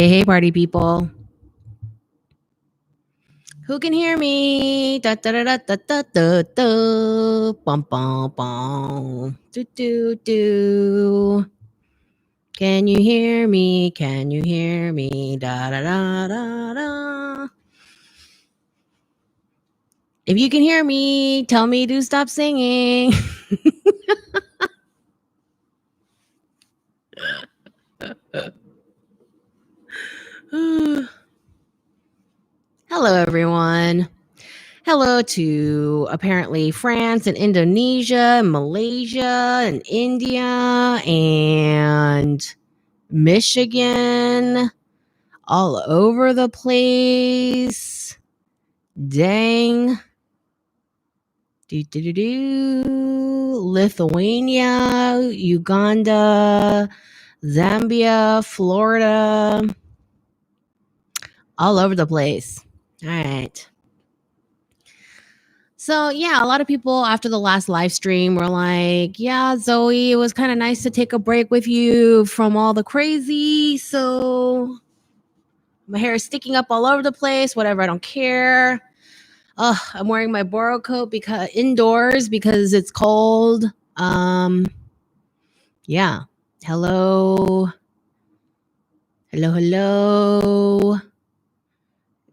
Hey, party people. Who can hear me? Da da da da da da da da. Bum bum bum. Do do do. Can you hear me? Can you hear me? Da da da da da. If you can hear me, tell me to stop singing. Hello, everyone. Hello to apparently France and Indonesia, and Malaysia and India and Michigan, all over the place. Dang. Lithuania, Uganda, Zambia, Florida, all over the place. All right. So, yeah, a lot of people after the last live stream were like, yeah, Zoe, it was kind of nice to take a break with you from all the crazy. So, my hair is sticking up all over the place, whatever, I don't care. I'm wearing my Boro coat because indoors because it's cold. Yeah. Hello. Hello.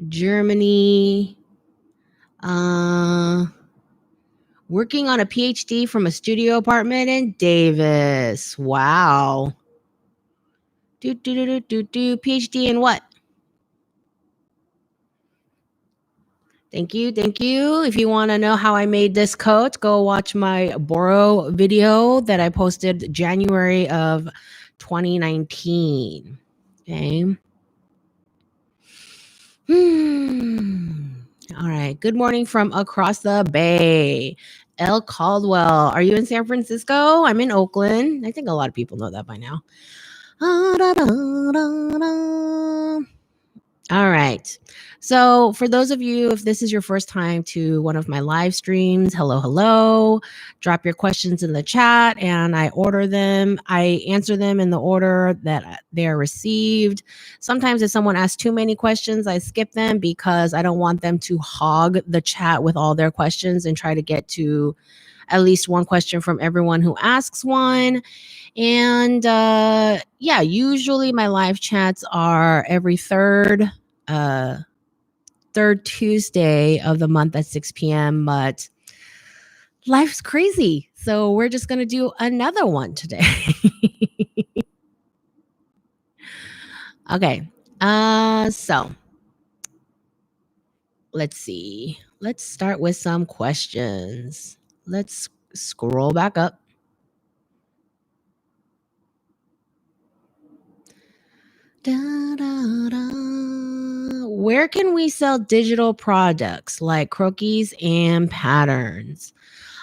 Germany. Working on a PhD from a studio apartment in Davis. Wow. PhD in what? Thank you. If you want to know how I made this coat, go watch my Boro video that I posted January of 2019. Okay. All right. Good morning from across the bay. El Caldwell. Are you in San Francisco? I'm in Oakland. I think a lot of people know that by now. All right. So for those of you, if this is your first time to one of my live streams, hello. Drop your questions in the chat and I order them. I answer them in the order that they are received. Sometimes if someone asks too many questions, I skip them because I don't want them to hog the chat with all their questions and try to get to at least one question from everyone who asks one. And yeah, usually my live chats are every third Tuesday of the month at 6 p.m. But life's crazy. So we're just going to do another one today. Okay. So let's see. Let's start with some questions. Let's scroll back up. Where can we sell digital products like croquis and patterns?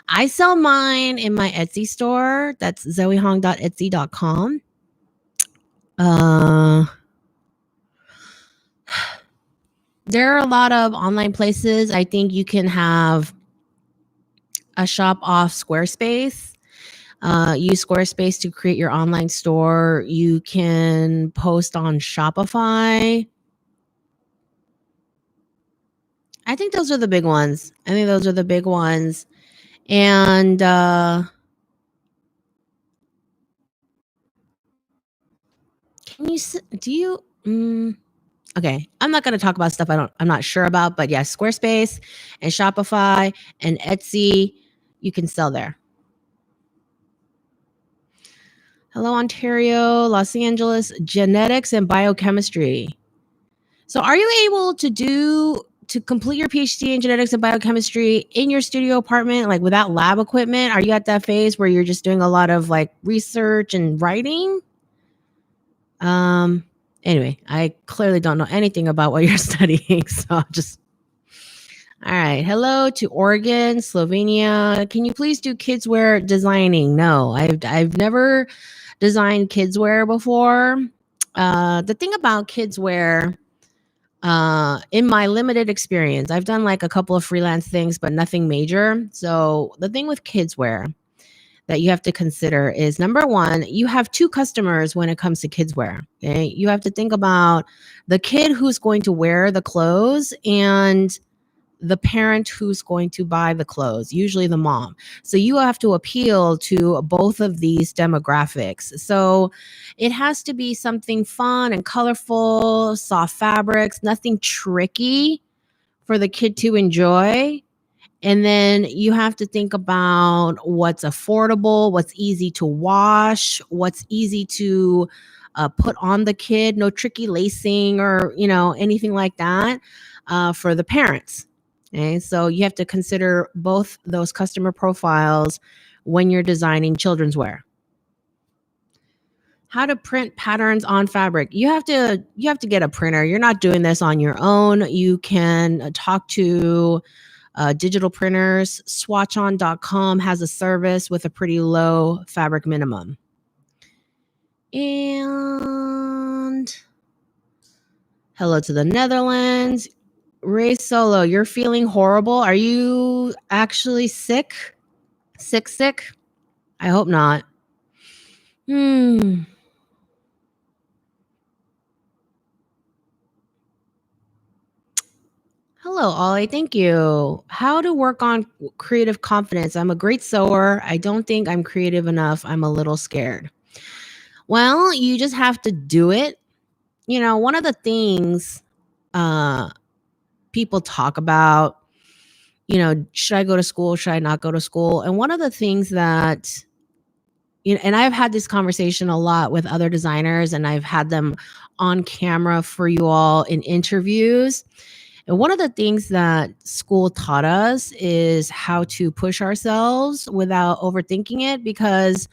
I sell mine in my Etsy store. That's zoehong.etsy.com. There are a lot of online places. I think you can have a shop off Squarespace. Use Squarespace to create your online store. You can post on Shopify. I think those are the big ones. And can you do you okay, I'm not going to talk about stuff I'm not sure about, but yeah, Squarespace and Shopify and Etsy, you can sell there. Hello, Ontario, Los Angeles, genetics and biochemistry. So are you able to complete your PhD in genetics and biochemistry in your studio apartment, like without lab equipment? Are you at that phase where you're just doing a lot of like research and writing? Anyway, I clearly don't know anything about what you're studying, so I'll just... All right. Hello to Oregon, Slovenia. Can you please do kids wear designing? No, I've never designed kids wear before. The thing about kids wear, in my limited experience, I've done like a couple of freelance things, but nothing major. So the thing with kids wear, that you have to consider is number one, you have two customers when it comes to kids wear. Okay. You have to think about the kid who's going to wear the clothes and the parent who's going to buy the clothes, usually the mom. So you have to appeal to both of these demographics. So it has to be something fun and colorful, soft fabrics, nothing tricky for the kid to enjoy. And then you have to think about what's affordable, what's easy to wash, what's easy to put on the kid, no tricky lacing or, anything like that for the parents. Okay, so you have to consider both those customer profiles when you're designing children's wear. How to print patterns on fabric. You have to get a printer. You're not doing this on your own. You can talk to digital printers. Swatchon.com has a service with a pretty low fabric minimum. And hello to the Netherlands. Ray Solo, you're feeling horrible. Are you actually sick? Sick? I hope not. Hello, Ollie. Thank you. How to work on creative confidence. I'm a great sewer. I don't think I'm creative enough. I'm a little scared. Well, you just have to do it. One of the things people talk about, should I go to school? Should I not go to school? And one of the things that, and I've had this conversation a lot with other designers, and I've had them on camera for you all in interviews. And one of the things that school taught us is how to push ourselves without overthinking it, because,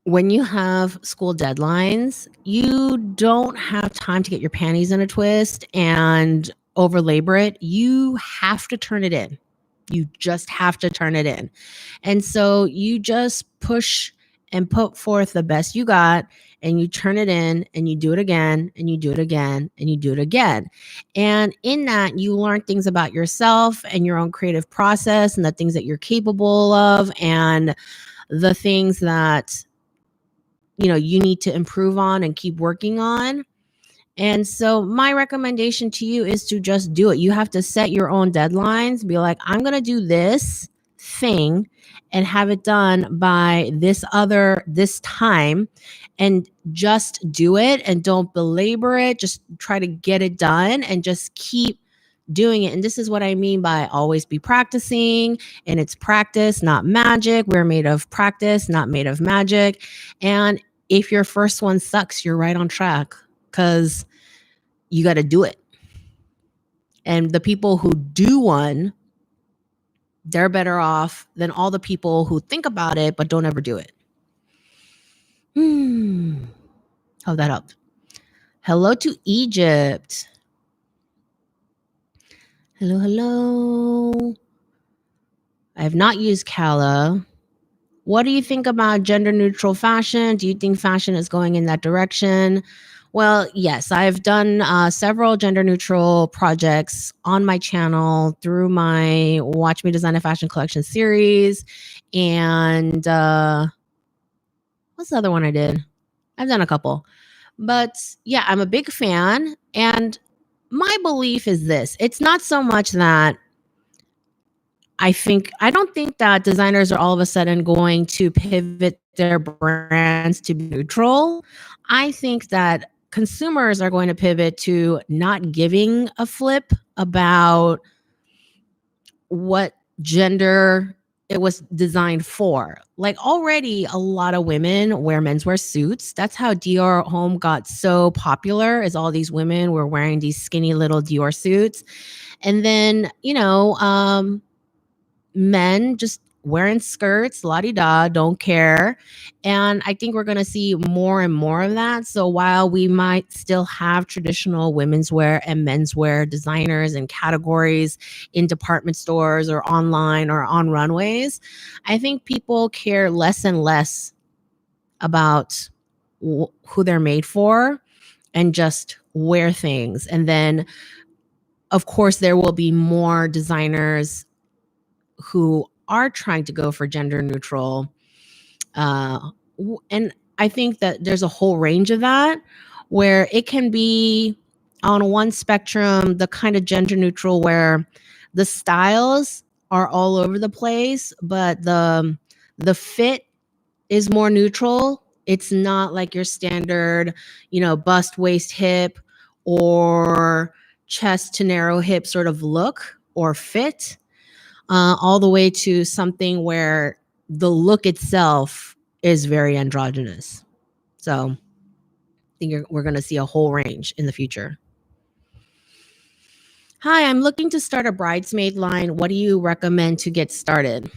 when you have school deadlines, you don't have time to get your panties in a twist and over labor it. You have to turn it in. You just have to turn it in. And so you just push and put forth the best you got, and you turn it in, and you do it again, and you do it again, and you do it again. And in that, you learn things about yourself and your own creative process and the things that you're capable of and the things that you need to improve on and keep working on. And so my recommendation to you is to just do it. You have to set your own deadlines. Be like, I'm going to do this thing and have it done by this time, and just do it and don't belabor it. Just try to get it done and just keep doing it. And this is what I mean by always be practicing, and it's practice, not magic. We're made of practice, not made of magic. And if your first one sucks, you're right on track, because you got to do it. And the people who do one, they're better off than all the people who think about it but don't ever do it. Hope that helped. Hello to Egypt. Hello. I have not used Kala. What do you think about gender neutral fashion? Do you think fashion is going in that direction? Well, yes, I've done several gender neutral projects on my channel through my Watch Me Design a Fashion Collection series. And what's the other one I did? I've done a couple. But yeah, I'm a big fan. And my belief is this. It's not so much that I don't think that designers are all of a sudden going to pivot their brands to be neutral. I think that consumers are going to pivot to not giving a flip about what gender it was designed for. Like, already a lot of women wear menswear suits. That's how Dior Home got so popular, is all these women were wearing these skinny little Dior suits. And then, men just wearing skirts, la-di-da, don't care. And I think we're going to see more and more of that. So while we might still have traditional women's wear and menswear designers and categories in department stores or online or on runways, I think people care less and less about who they're made for and just wear things. And then, of course, there will be more designers who are trying to go for gender neutral. And I think that there's a whole range of that where it can be on one spectrum, the kind of gender neutral where the styles are all over the place, but the fit is more neutral. It's not like your standard, bust, waist, hip, or chest to narrow hip sort of look or fit, all the way to something where the look itself is very androgynous. So I think we're going to see a whole range in the future. Hi, I'm looking to start a bridesmaid line. What do you recommend to get started?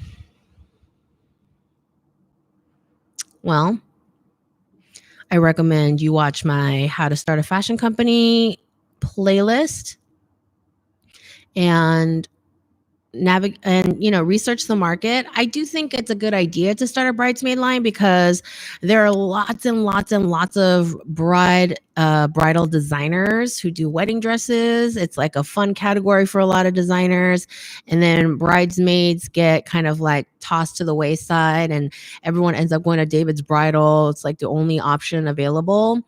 Well, I recommend you watch my How to Start a Fashion Company playlist and research the market. I do think it's a good idea to start a bridesmaid line because there are lots and lots and lots of bridal designers who do wedding dresses. It's like a fun category for a lot of designers, and then bridesmaids get kind of like tossed to the wayside and everyone ends up going to David's Bridal. It's like the only option available.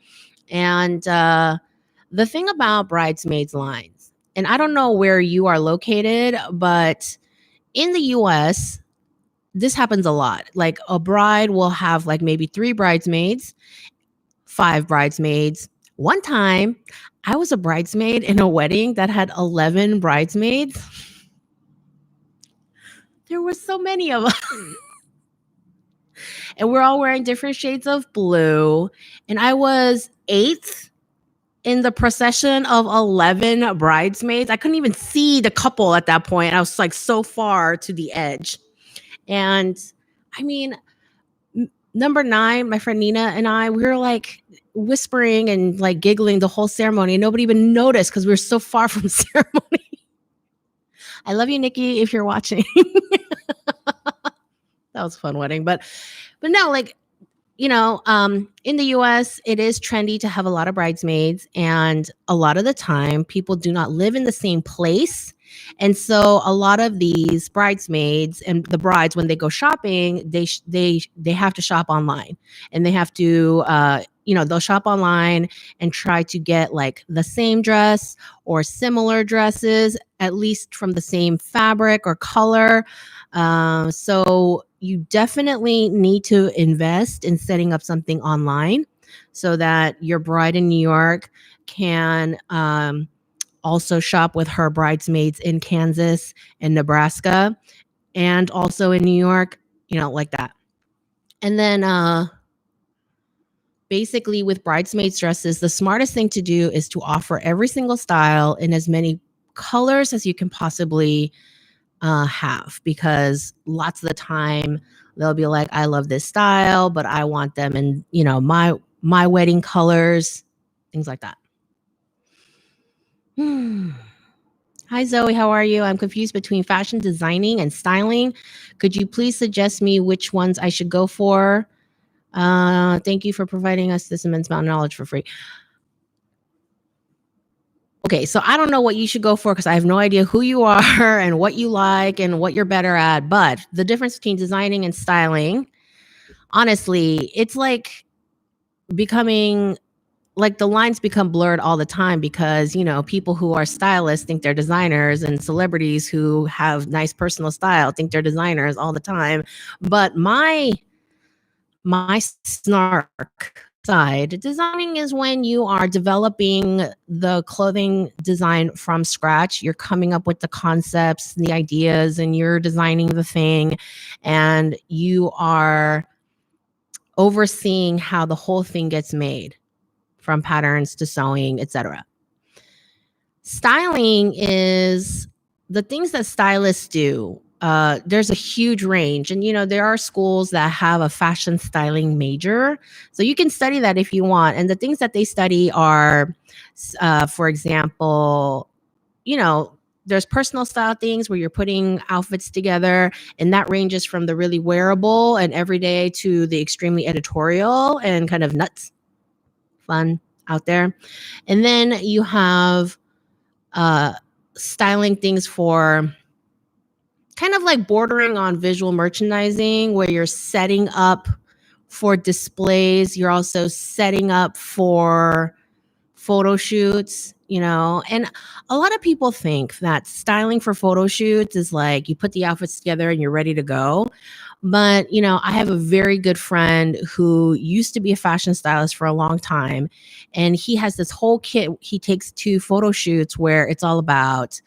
And the thing about bridesmaids lines, and I don't know where you are located, but in the US, this happens a lot. Like a bride will have like maybe 3 bridesmaids, 5 bridesmaids. One time, I was a bridesmaid in a wedding that had 11 bridesmaids. There were so many of us. And we're all wearing different shades of blue. And I was 8th in the procession of 11 bridesmaids. I couldn't even see the couple at that point. I was like so far to the edge. And I mean, number 9, my friend Nina and I, we were like whispering and like giggling the whole ceremony. And nobody even noticed because we were so far from the ceremony. I love you, Nikki, if you're watching. That was a fun wedding. But no, like, in the US, it is trendy to have a lot of bridesmaids. And a lot of the time, people do not live in the same place. And so a lot of these bridesmaids and the brides, when they go shopping, they have to shop online, and they have to, they'll shop online and try to get like the same dress or similar dresses, at least from the same fabric or color. So you definitely need to invest in setting up something online so that your bride in New York can also shop with her bridesmaids in Kansas and Nebraska, and also in New York, like that. And then basically with bridesmaids dresses, the smartest thing to do is to offer every single style in as many colors as you can possibly have, because lots of the time they'll be like, I love this style, but I want them in, my wedding colors, things like that. Hi, Zoe. How are you? I'm confused between fashion designing and styling. Could you please suggest me which ones I should go for? Thank you for providing us this immense amount of knowledge for free. Okay, so I don't know what you should go for because I have no idea who you are and what you like and what you're better at. But the difference between designing and styling, honestly, it's like becoming like the lines become blurred all the time because, people who are stylists think they're designers, and celebrities who have nice personal style think they're designers all the time. But my snark side, designing is when you are developing the clothing design from scratch. You're coming up with the concepts, the ideas, and you're designing the thing, and you are overseeing how the whole thing gets made, from patterns to sewing, etc. Styling is the things that stylists do. There's a huge range, and there are schools that have a fashion styling major, so you can study that if you want. And the things that they study are, for example, there's personal style things where you're putting outfits together, and that ranges from the really wearable and everyday to the extremely editorial and kind of nuts, fun out there. And then you have styling things for kind of like bordering on visual merchandising, where you're setting up for displays. You're also setting up for photo shoots, and a lot of people think that styling for photo shoots is like you put the outfits together and you're ready to go. But, I have a very good friend who used to be a fashion stylist for a long time. And he has this whole kit he takes to photo shoots where it's all about,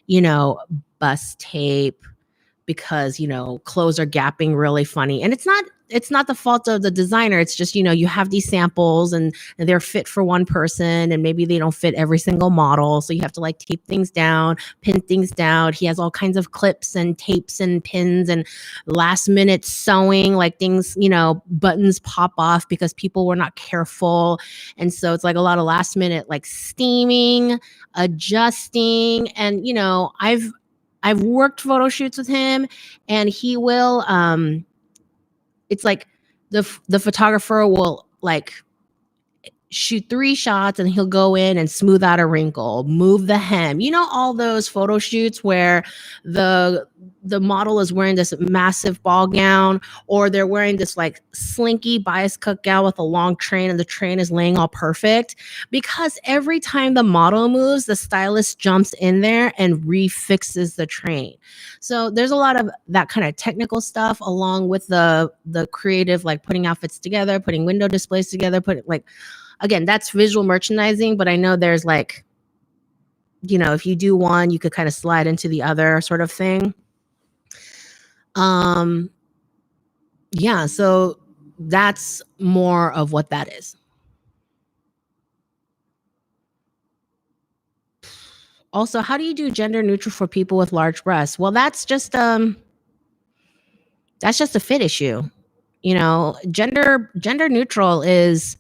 you know, bust tape, because clothes are gapping really funny, and it's not the fault of the designer. It's just you have these samples, and they're fit for one person, and maybe they don't fit every single model, so you have to like tape things down, pin things down. He has all kinds of clips and tapes and pins and last minute sewing, like things, buttons pop off because people were not careful. And so it's like a lot of last minute like steaming, adjusting. And I've worked photo shoots with him, and he will it's like the photographer will like shoot 3 shots, and he'll go in and smooth out a wrinkle, move the hem. All those photo shoots where the model is wearing this massive ball gown, or they're wearing this like slinky bias cut gown with a long train, and the train is laying all perfect, because every time the model moves, the stylist jumps in there and refixes the train. So there's a lot of that kind of technical stuff, along with the creative, like putting outfits together, putting window displays together, again, that's visual merchandising. But I know there's like, if you do one, you could kind of slide into the other sort of thing. Yeah, so that's more of what that is. Also, how do you do gender neutral for people with large breasts? Well, that's just a fit issue. Gender neutral is,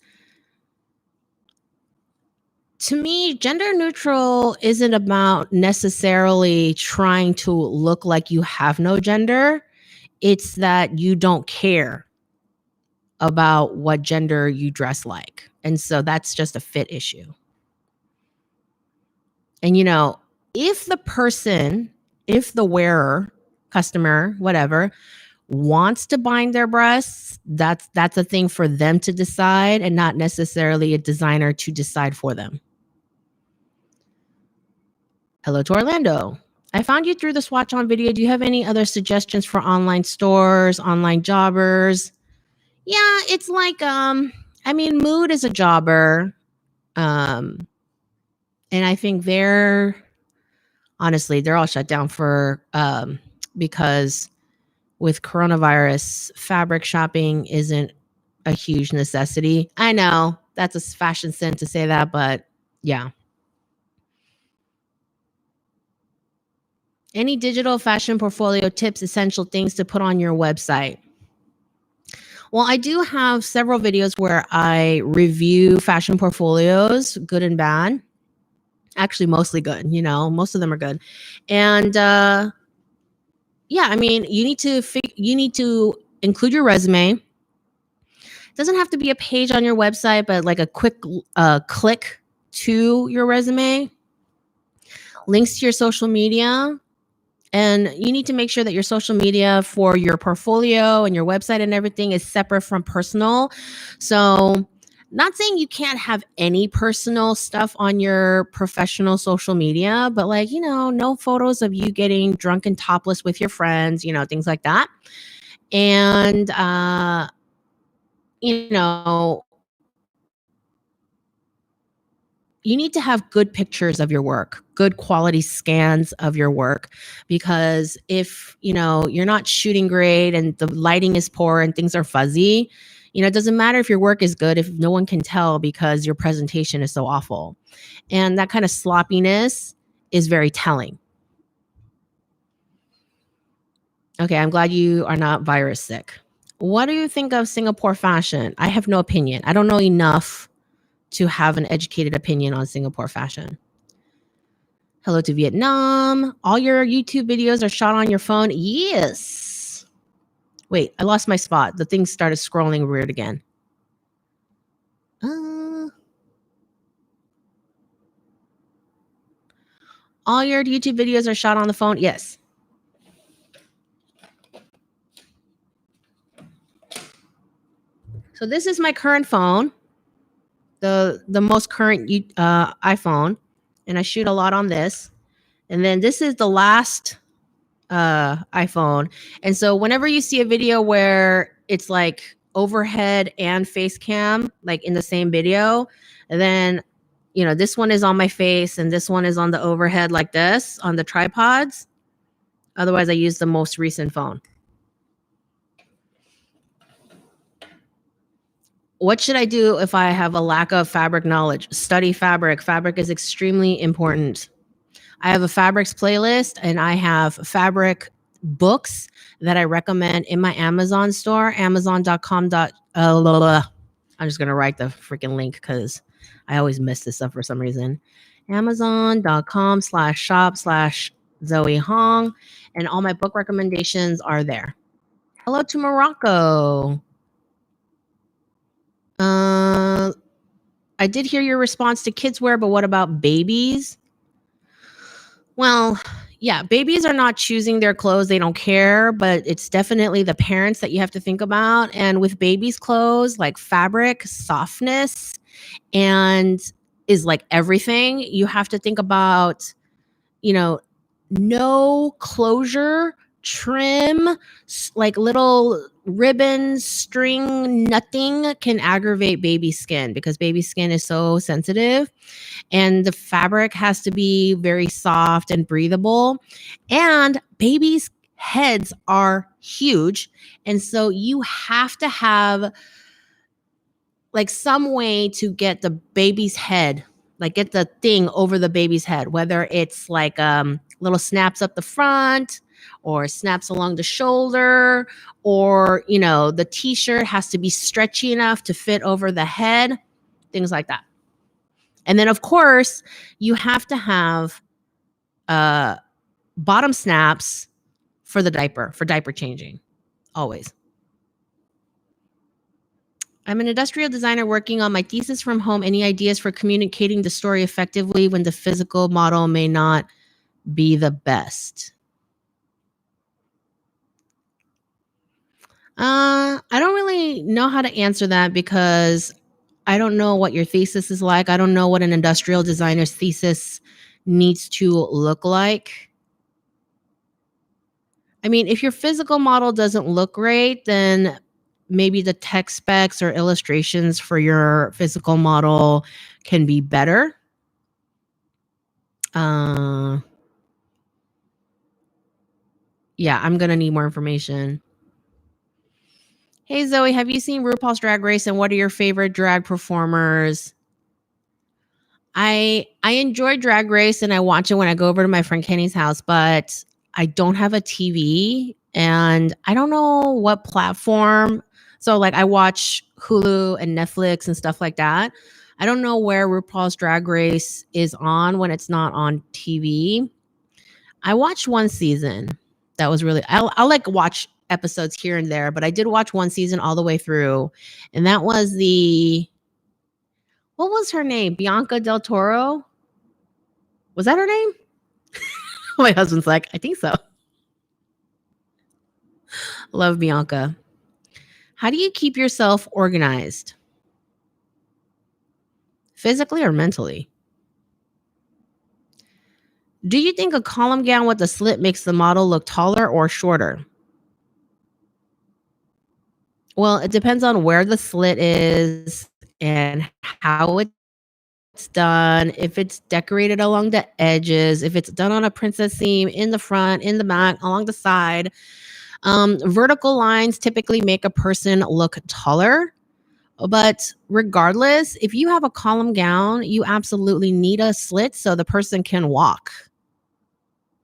to me, gender neutral isn't about necessarily trying to look like you have no gender. It's that you don't care about what gender you dress like. And so that's just a fit issue. And if the wearer, customer, whatever, wants to bind their breasts, that's a thing for them to decide, and not necessarily a designer to decide for them. Hello to Orlando. I found you through the swatch on video. Do you have any other suggestions for online stores, online jobbers? Yeah, it's like Mood is a jobber. And I think honestly, they're all shut down because with coronavirus, fabric shopping isn't a huge necessity. I know that's a fashion sin to say that, but yeah. Any digital fashion portfolio tips, essential things to put on your website? Well, I do have several videos where I review fashion portfolios, good and bad. Actually, mostly good, most of them are good. And yeah, you need to include your resume. It doesn't have to be a page on your website, but like a quick click to your resume, links to your social media. And you need to make sure that your social media for your portfolio and your website and everything is separate from personal. So, not saying you can't have any personal stuff on your professional social media, but no photos of you getting drunk and topless with your friends, things like that. And, you know, you need to have good pictures of your work, good quality scans of your work, because if you're not shooting great and the lighting is poor and things are fuzzy, it doesn't matter if your work is good if no one can tell because your presentation is so awful. And that kind of sloppiness is very telling. Okay, I'm glad you are not virus sick. What do you think of Singapore fashion? I have no opinion. I don't know enough to have an educated opinion on Singapore fashion. Hello to Vietnam. All your YouTube videos are shot on your phone? Yes. Wait, I lost my spot. The thing started scrolling weird again. All your YouTube videos are shot on the phone? Yes. So this is my current phone, the most current iPhone, and I shoot a lot on this. And then this is the last iPhone. And so whenever you see a video where it's like overhead and face cam, like in the same video, and then this one is on my face and this one is on the overhead like this on the tripods. Otherwise, I use the most recent phone. What should I do if I have a lack of fabric knowledge? Study fabric. Fabric is extremely important. I have a fabrics playlist and I have fabric books that I recommend in my Amazon store, amazon.com. I'm just going to write the freaking link because I always miss this stuff for some reason. Amazon.com/shop/Zoe Hong. And all my book recommendations are there. Hello to Morocco. I did hear your response to kids wear, but what about babies? Well, yeah, babies are not choosing their clothes. They don't care, but it's definitely the parents that you have to think about. And with babies' clothes, like fabric, softness, and is like everything. You have to think about, no closure, trim, like little ribbons, string, nothing can aggravate baby skin because baby skin is so sensitive. And the fabric has to be very soft and breathable. And babies' heads are huge. And so you have to have like some way to get the baby's head, like get the thing over the baby's head, whether it's like little snaps up the front or snaps along the shoulder, or the t-shirt has to be stretchy enough to fit over the head, things like that. And then of course you have to have bottom snaps for diaper changing, always. I'm an industrial designer working on my thesis from home. Any ideas for communicating the story effectively when the physical model may not be the best? I don't really know how to answer that because I don't know what your thesis is like. I don't know what an industrial designer's thesis needs to look like. I mean, if your physical model doesn't look great, then maybe the tech specs or illustrations for your physical model can be better. Yeah, I'm going to need more information. Hey, Zoe, have you seen RuPaul's Drag Race and what are your favorite drag performers? I enjoy Drag Race and I watch it when I go over to my friend Kenny's house, but I don't have a TV and I don't know what platform. So like I watch Hulu and Netflix and stuff like that. I don't know where RuPaul's Drag Race is on when it's not on TV. I watched one season. That was really I'll like watch episodes here and there, but I did watch one season all the way through. And that was what was her name? Bianca Del Toro? Was that her name? My husband's like, I think so. Love Bianca. How do you keep yourself organized? Physically or mentally? Do you think a column gown with a slit makes the model look taller or shorter? Well, it depends on where the slit is and how it's done, if it's decorated along the edges, if it's done on a princess seam in the front, in the back, along the side. Vertical lines typically make a person look taller. But regardless, if you have a column gown, you absolutely need a slit so the person can walk.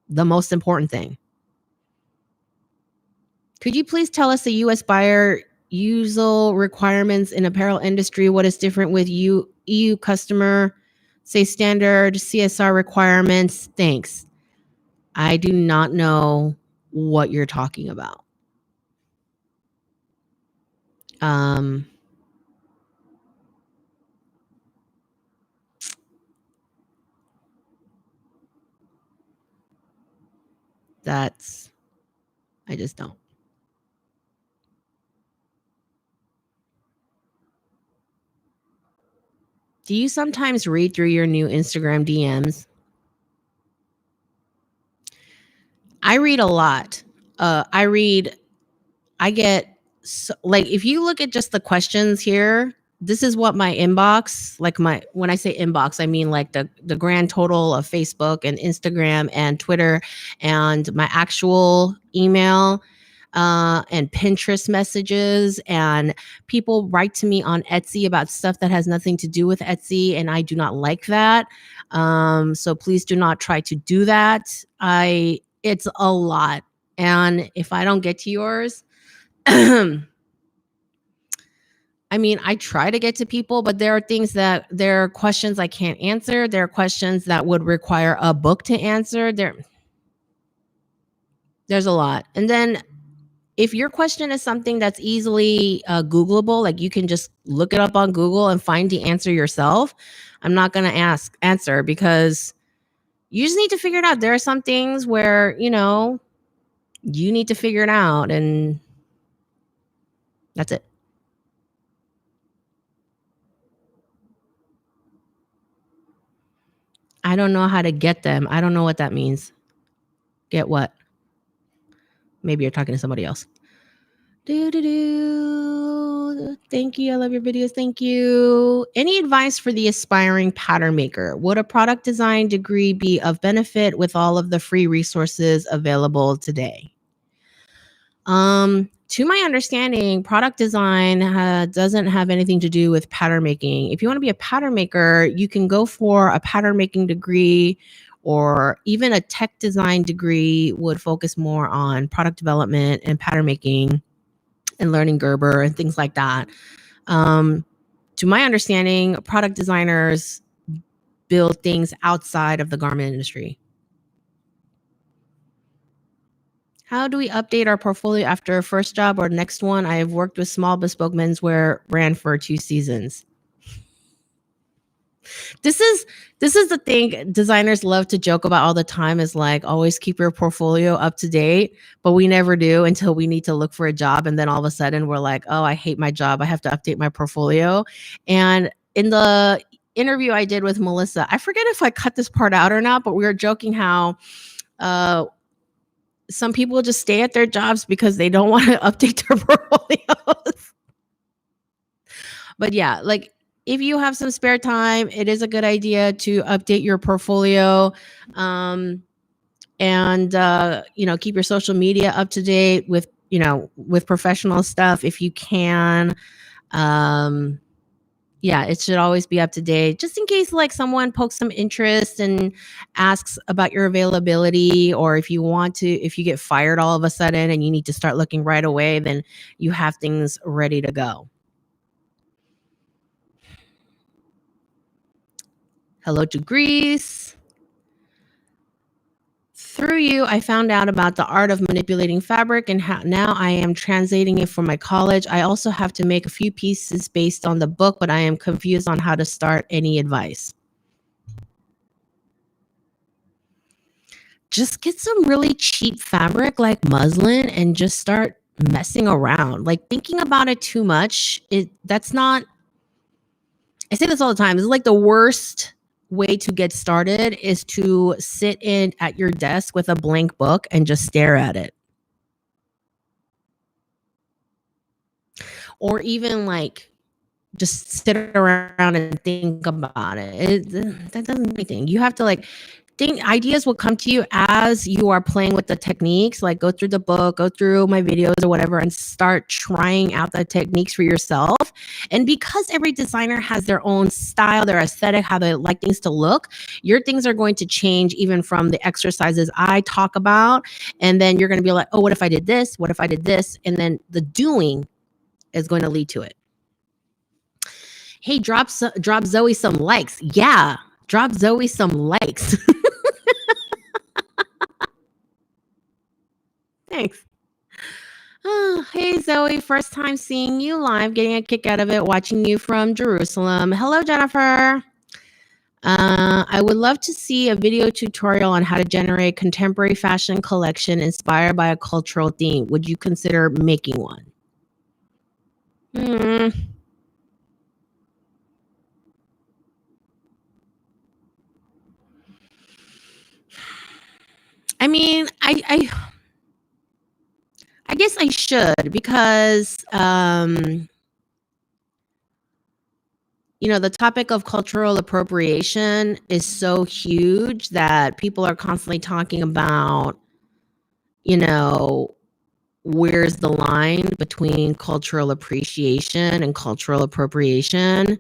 The most important thing. Could you please tell us the U.S. buyer usual requirements in apparel industry? What is different with EU customer, say standard CSR requirements? Thanks. I do not know what you're talking about. I just don't. Do you sometimes read through your new Instagram DMs? I read a lot. I get like, if you look at just the questions here, this is what my inbox, like when I say inbox, I mean like the grand total of Facebook and Instagram and Twitter and my actual email and Pinterest messages, and people write to me on Etsy about stuff that has nothing to do with Etsy, and I do not like that. So please do not try to do that. It's a lot. And if I don't get to yours, I mean, I try to get to people, but there are questions I can't answer. There are questions that would require a book to answer. There's a lot. And then if your question is something that's easily Googleable, like you can just look it up on Google and find the answer yourself, I'm not going to answer, because you just need to figure it out. There are some things where, you need to figure it out, and that's it. I don't know how to get them. I don't know what that means. Get what? Maybe you're talking to somebody else. Thank you. I love your videos. Thank you. Any advice for the aspiring pattern maker? Would a product design degree be of benefit with all of the free resources available today? To my understanding, product design doesn't have anything to do with pattern making. If you want to be a pattern maker, you can go for a pattern making degree, or even a tech design degree would focus more on product development and pattern making and learning Gerber and things like that. To my understanding, product designers build things outside of the garment industry. How do we update our portfolio after a first job or next one? I have worked with small bespoke menswear brand for 2 seasons. This is the thing designers love to joke about all the time, is like, always keep your portfolio up to date, but we never do until we need to look for a job, and then all of a sudden we're like, oh, I hate my job, I have to update my portfolio. And in the interview I did with Melissa, I forget if I cut this part out or not, but we were joking how some people just stay at their jobs because they don't want to update their portfolios. But yeah, like, if you have some spare time, it is a good idea to update your portfolio, and keep your social media up to date with professional stuff if you can. Yeah, it should always be up to date, just in case like someone pokes some interest and asks about your availability, or if you get fired all of a sudden and you need to start looking right away, then you have things ready to go. Hello to Greece. Through you, I found out about the art of manipulating fabric, and how now I am translating it for my college. I also have to make a few pieces based on the book, but I am confused on how to start. Any advice? Just get some really cheap fabric like muslin and just start messing around. Like, thinking about it too much, that's not, I say this all the time, it's like the worst way to get started is to sit in at your desk with a blank book and just stare at it. Or even like just sit around and think about it. That doesn't do anything. You have to like think. Ideas will come to you as you are playing with the techniques. Like, go through the book, go through my videos or whatever, and start trying out the techniques for yourself. And because every designer has their own style, their aesthetic, how they like things to look, your things are going to change even from the exercises I talk about. And then you're going to be like, oh, what if I did this? What if I did this? And then the doing is going to lead to it. Hey, drop Zoe some likes. Yeah, drop Zoe some likes. Thanks. Oh, hey, Zoe. First time seeing you live, getting a kick out of it, watching you from Jerusalem. Hello, Jennifer. I would love to see a video tutorial on how to generate contemporary fashion collection inspired by a cultural theme. Would you consider making one? I mean, I guess I should because the topic of cultural appropriation is so huge that people are constantly talking about, you know, where's the line between cultural appreciation and cultural appropriation.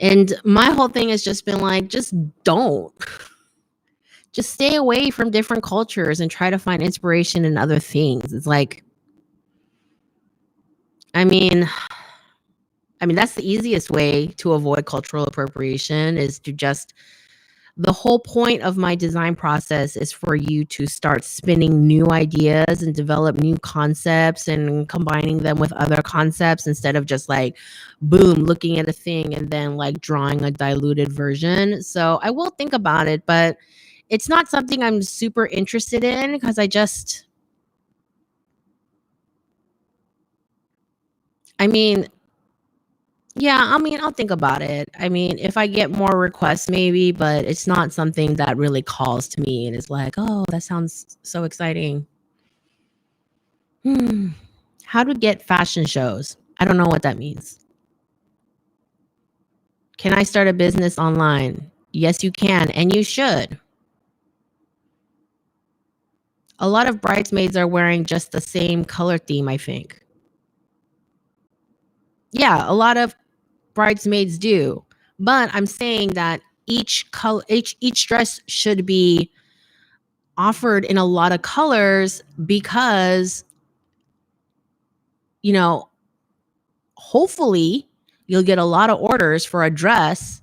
And my whole thing has just been like, just don't. Just stay away from different cultures and try to find inspiration in other things. It's like, I mean, that's the easiest way to avoid cultural appropriation is to just the whole point of my design process is for you to start spinning new ideas and develop new concepts and combining them with other concepts instead of just like boom looking at a thing and then like drawing a diluted version. So I will think about it, but it's not something I'm super interested in because I mean, yeah, I'll think about it. I mean, if I get more requests, maybe, but it's not something that really calls to me and is like, oh, that sounds so exciting. Hmm. How to get fashion shows? I don't know what that means. Can I start a business online? Yes, you can, and you should. A lot of bridesmaids are wearing just the same color theme, I think. Yeah, a lot of bridesmaids do. But I'm saying that each dress should be offered in a lot of colors because, you know, hopefully you'll get a lot of orders for a dress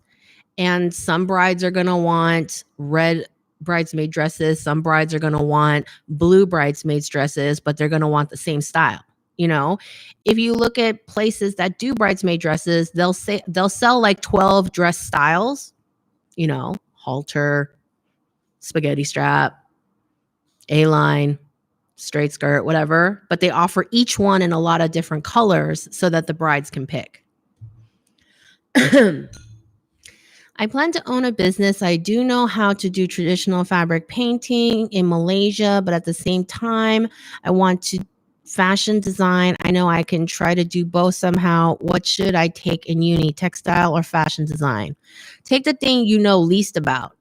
and some brides are going to want red bridesmaid dresses, some brides are going to want blue bridesmaids dresses, but they're going to want the same style. You know, if you look at places that do bridesmaid dresses, they'll sell like 12 dress styles, halter, spaghetti strap, A-line, straight skirt, whatever, but they offer each one in a lot of different colors so that the brides can pick. I plan to own a business. I do know how to do traditional fabric painting in Malaysia, but at the same time, I want to fashion design. I know I can try to do both somehow. What should I take in uni, textile or fashion design? Take the thing you know least about.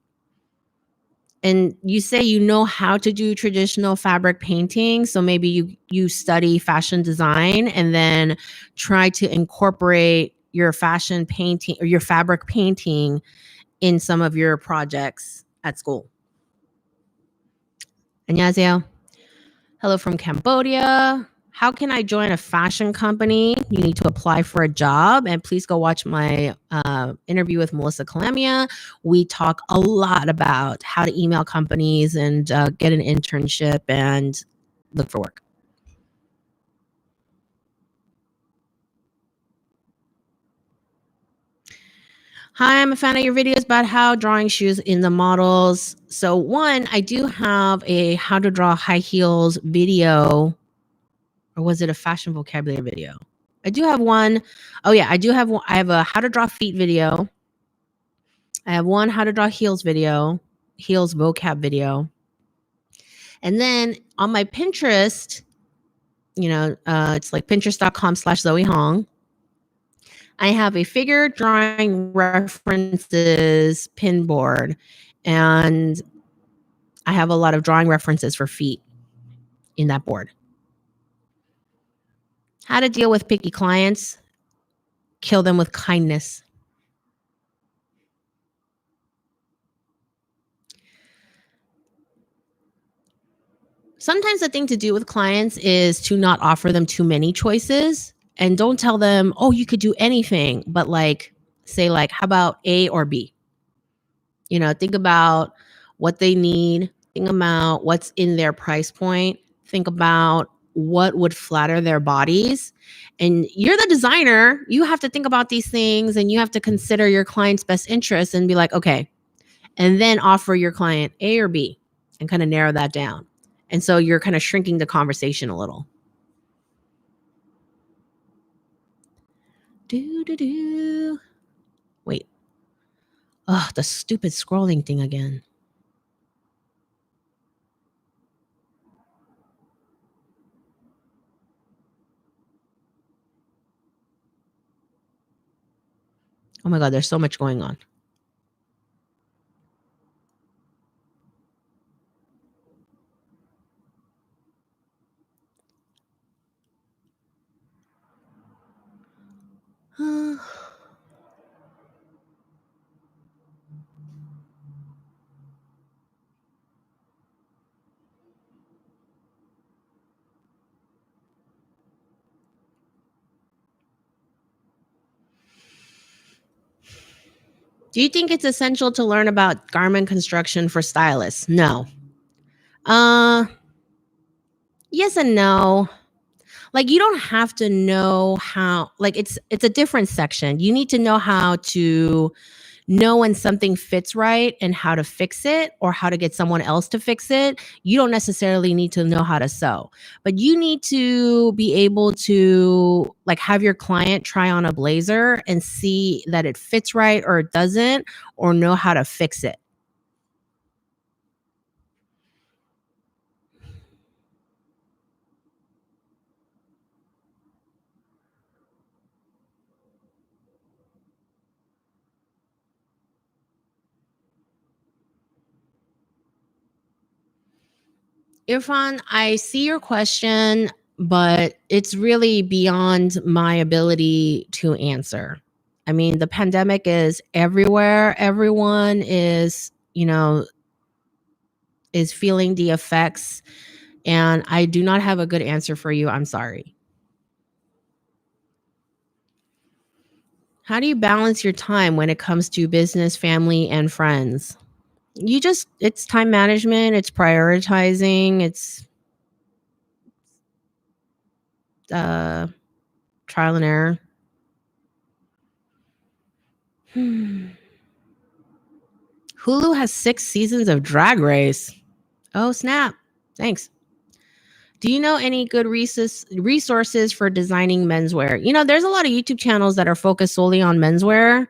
And you say you know how to do traditional fabric painting, so maybe you study fashion design and then try to incorporate your fashion painting or your fabric painting in some of your projects at school. 안녕하세요. Hello from Cambodia. How can I join a fashion company? You need to apply for a job. And please go watch my interview with Melissa Calamia. We talk a lot about how to email companies and get an internship and look for work. Hi, I'm a fan of your videos about how drawing shoes in the models. So one, I do have a how to draw high heels video, or was it a fashion vocabulary video? I do have one. Oh yeah, I do have one. I have a how to draw feet video. I have one how to draw heels video, heels vocab video. And then on my Pinterest, it's like pinterest.com/Zoe Hong. I have a figure drawing references pin board, and I have a lot of drawing references for feet in that board. How to deal with picky clients, kill them with kindness. Sometimes the thing to do with clients is to not offer them too many choices and don't tell them, oh, you could do anything, but like say like, how about A or B? Think about what they need, think about what's in their price point, think about what would flatter their bodies. And you're the designer, you have to think about these things and you have to consider your client's best interest and be like, okay, and then offer your client A or B and kind of narrow that down. And so you're kind of shrinking the conversation a little. Wait. Oh, the stupid scrolling thing again. Oh my God, there's so much going on. Do you think it's essential to learn about garment construction for stylists? No. Yes and no. Like, you don't have to know how, like, it's a different section. You need to know how to know when something fits right and how to fix it or how to get someone else to fix it. You don't necessarily need to know how to sew, but you need to be able to, like, have your client try on a blazer and see that it fits right or it doesn't, or know how to fix it. Irfan, I see your question, but it's really beyond my ability to answer. I mean, the pandemic is everywhere. Everyone is, is feeling the effects, and I do not have a good answer for you. I'm sorry. How do you balance your time when it comes to business, family, and friends? It's time management, it's prioritizing, it's uh, trial and error. Hulu has 6 seasons of Drag Race. Oh, snap. Thanks. Do you know any good resources for designing menswear? There's a lot of YouTube channels that are focused solely on menswear.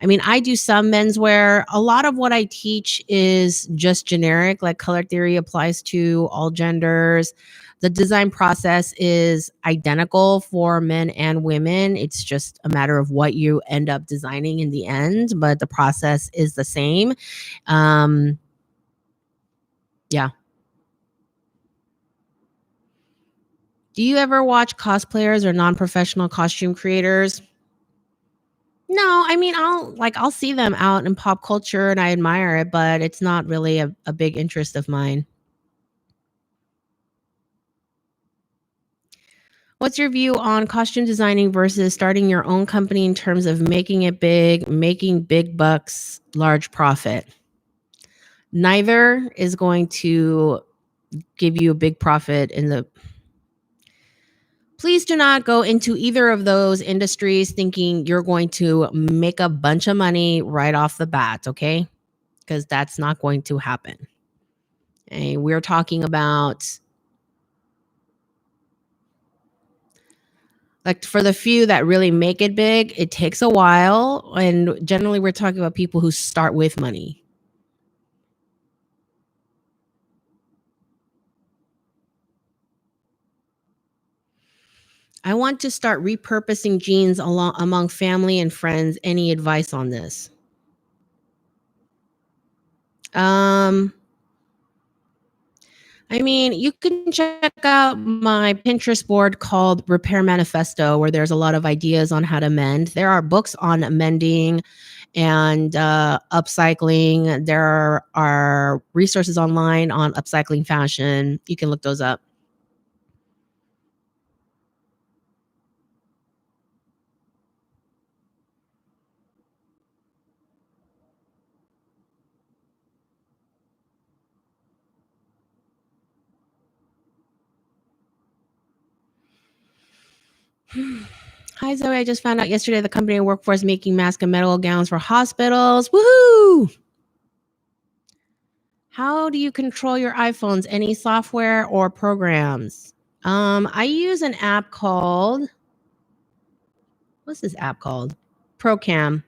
I mean, I do some menswear. A lot of what I teach is just generic, like color theory applies to all genders. The design process is identical for men and women. It's just a matter of what you end up designing in the end, but the process is the same. Um, yeah. Do you ever watch cosplayers or non-professional costume creators? No, I mean, I'll see them out in pop culture and I admire it, but it's not really a big interest of mine. What's your view on costume designing versus starting your own company in terms of making it big, making big bucks, large profit? Neither is going to give you a big profit in the Please do not go into either of those industries thinking you're going to make a bunch of money right off the bat, okay? Because that's not going to happen. And we're talking about, like, for the few that really make it big, it takes a while. And generally, we're talking about people who start with money. I want to start repurposing jeans among family and friends. Any advice on this? Um, I mean, you can check out my Pinterest board called Repair Manifesto, where there's a lot of ideas on how to mend. There are books on mending and upcycling. There are resources online on upcycling fashion. You can look those up. Hi, Zoe. I just found out yesterday the company I work for is making mask and medical gowns for hospitals. Woohoo! How do you control your iPhones? Any software or programs? I use an app called, what's this app called? Procam.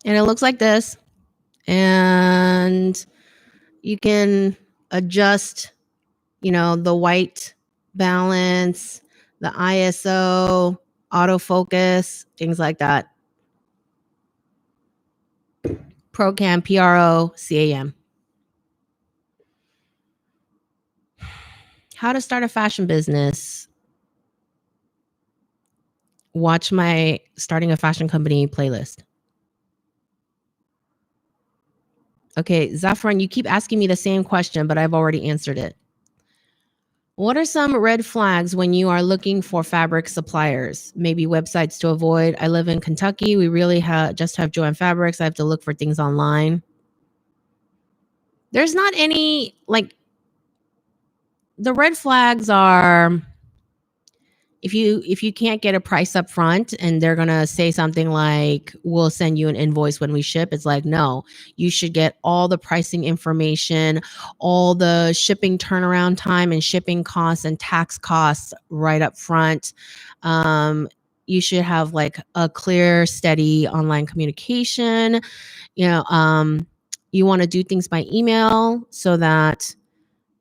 And it looks like this. And you can adjust the white balance, the ISO, autofocus, things like that. Procam, PROCAM. How to start a fashion business. Watch my starting a fashion company playlist. Okay, Zafran, you keep asking me the same question, but I've already answered it. What are some red flags when you are looking for fabric suppliers? Maybe websites to avoid. I live in Kentucky. We really just have Joann Fabrics. I have to look for things online. There's not any, like, the red flags are if you can't get a price up front and they're gonna say something like, we'll send you an invoice when we ship. It's like, no, you should get all the pricing information, all the shipping turnaround time and shipping costs and tax costs right up front. You should have like a clear, steady online communication. You want to do things by email so that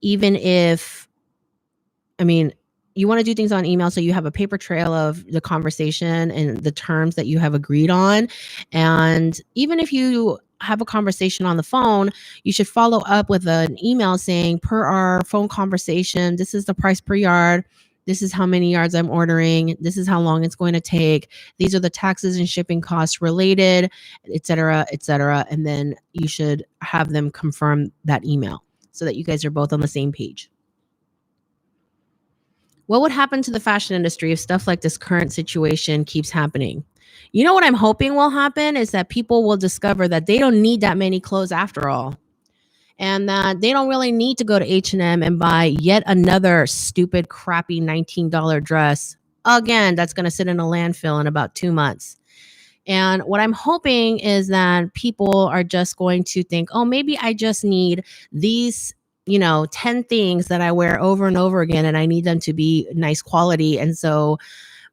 even if you want to do things on email so you have a paper trail of the conversation and the terms that you have agreed on. And even if you have a conversation on the phone, you should follow up with an email saying, per our phone conversation, this is the price per yard. This is how many yards I'm ordering. This is how long it's going to take. These are the taxes and shipping costs related, et cetera, et cetera. And then you should have them confirm that email so that you guys are both on the same page. What would happen to the fashion industry if stuff like this current situation keeps happening? You know what I'm hoping will happen is that people will discover that they don't need that many clothes after all, and that they don't really need to go to H&M and buy yet another stupid crappy $19 dress again that's going to sit in a landfill in about 2 months. And what I'm hoping is that people are just going to think, oh, maybe I just need these 10 things that I wear over and over again, and I need them to be nice quality. And so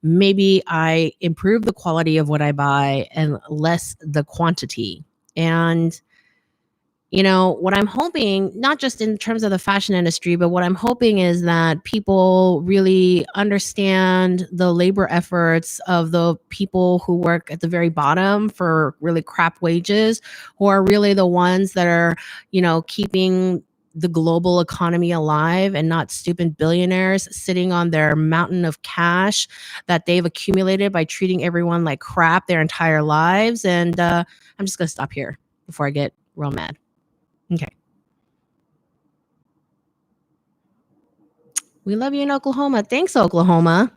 maybe I improve the quality of what I buy and less the quantity. And what I'm hoping, not just in terms of the fashion industry, but what I'm hoping is that people really understand the labor efforts of the people who work at the very bottom for really crap wages, who are really the ones that are, keeping the global economy alive, and not stupid billionaires sitting on their mountain of cash that they've accumulated by treating everyone like crap their entire lives. And I'm just going to stop here before I get real mad. Okay. We love you in Oklahoma. Thanks, Oklahoma.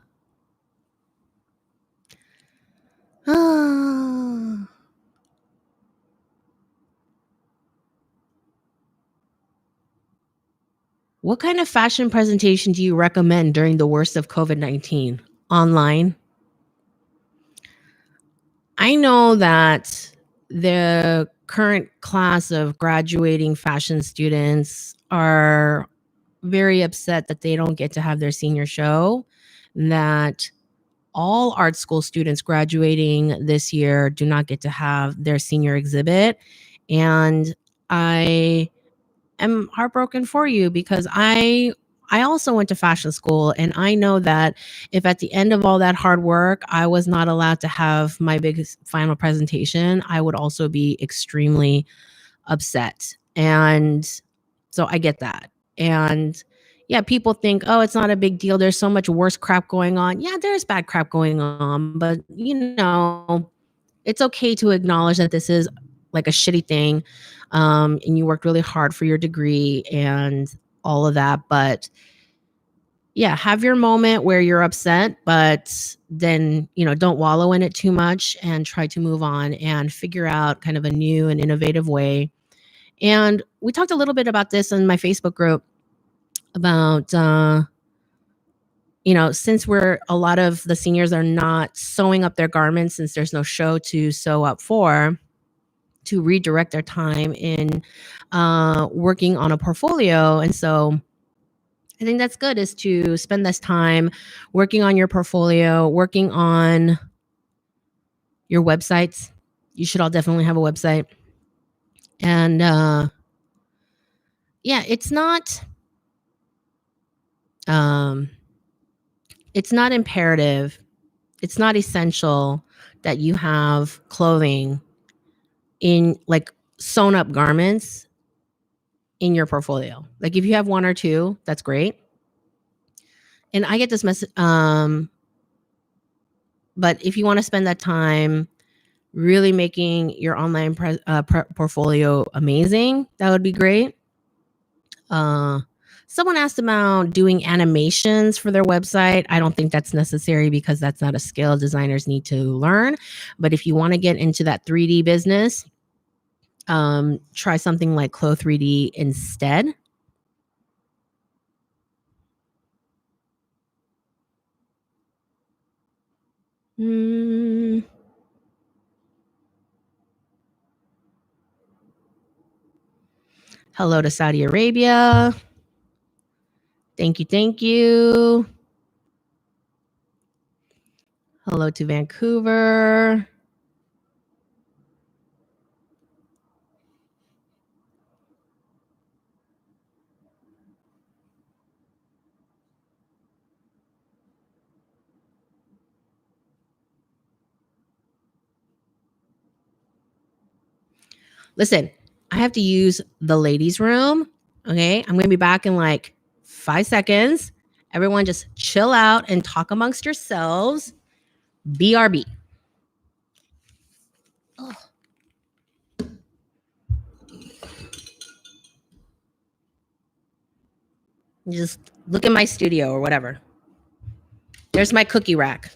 What kind of fashion presentation do you recommend during the worst of COVID-19? Online? I know that the current class of graduating fashion students are very upset that they don't get to have their senior show, that all art school students graduating this year do not get to have their senior exhibit. And I am heartbroken for you, because I also went to fashion school, and I know that if at the end of all that hard work I was not allowed to have my biggest final presentation, I would also be extremely upset. And so I get that. And yeah, people think, oh, it's not a big deal. There's so much worse crap going on. Yeah, there's bad crap going on, but it's okay to acknowledge that this is like a shitty thing. And you worked really hard for your degree and all of that. But yeah, have your moment where you're upset, but then, don't wallow in it too much, and try to move on and figure out kind of a new and innovative way. And we talked a little bit about this in my Facebook group about, since a lot of the seniors are not sewing up their garments, since there's no show to sew up for, to redirect their time in working on a portfolio. And so I think that's good, is to spend this time working on your portfolio, working on your websites. You should all definitely have a website. And yeah, it's not Um, it's not imperative, it's not essential that you have clothing in like sewn up garments in your portfolio. Like if you have one or two, that's great. And I get this message. But if you want to spend that time really making your online portfolio amazing, that would be great. Uh, Someone asked about doing animations for their website. I don't think that's necessary because that's not a skill designers need to learn. But if you want to get into that 3D business, try something like Clo 3D instead. Mm. Hello to Saudi Arabia. Thank you. Thank you. Hello to Vancouver. Listen, I have to use the ladies' room. Okay. I'm going to be back in like 5 seconds. Everyone just chill out and talk amongst yourselves. BRB. Ugh. Just look at my studio or whatever. There's my cookie rack.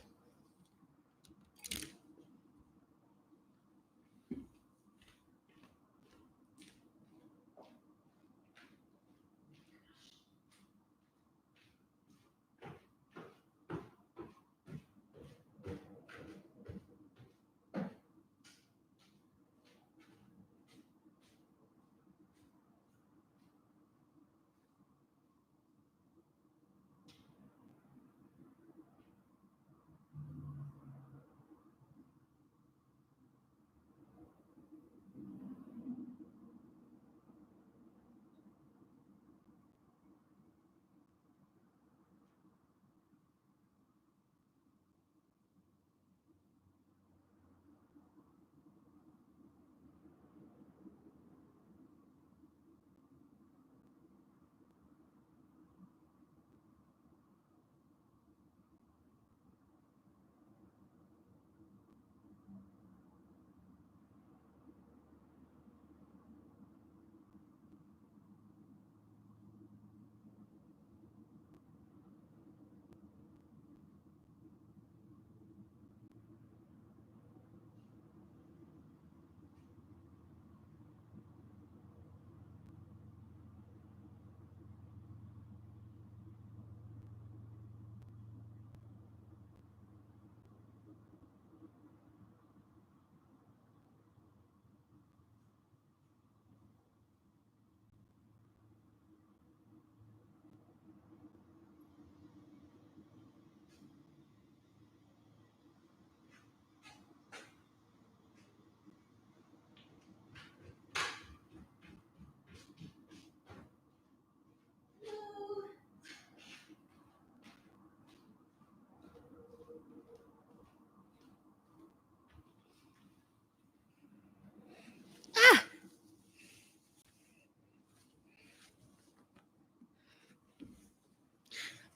Ah.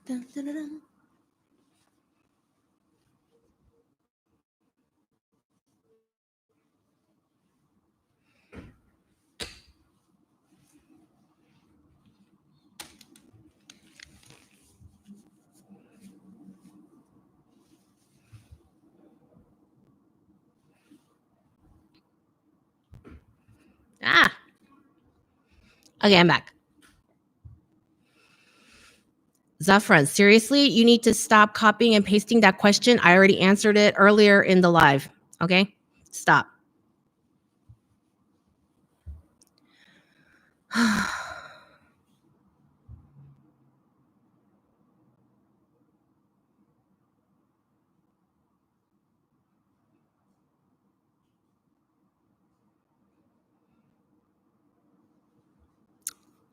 Dun, dun, dun, dun. Ah. Okay, I'm back. Zafran, seriously, you need to stop copying and pasting that question. I already answered it earlier in the live. Okay, stop.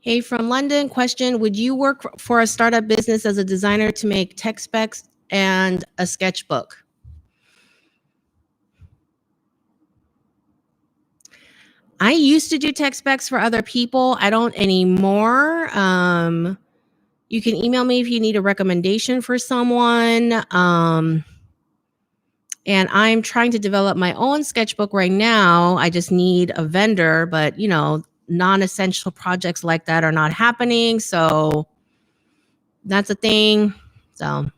Hey, from London, question: would you work for a startup business as a designer to make tech specs and a sketchbook? I used to do tech specs for other people. I don't anymore. You can email me if you need a recommendation for someone. And I'm trying to develop my own sketchbook right now. I just need a vendor, but non-essential projects like that are not happening. So that's a thing. So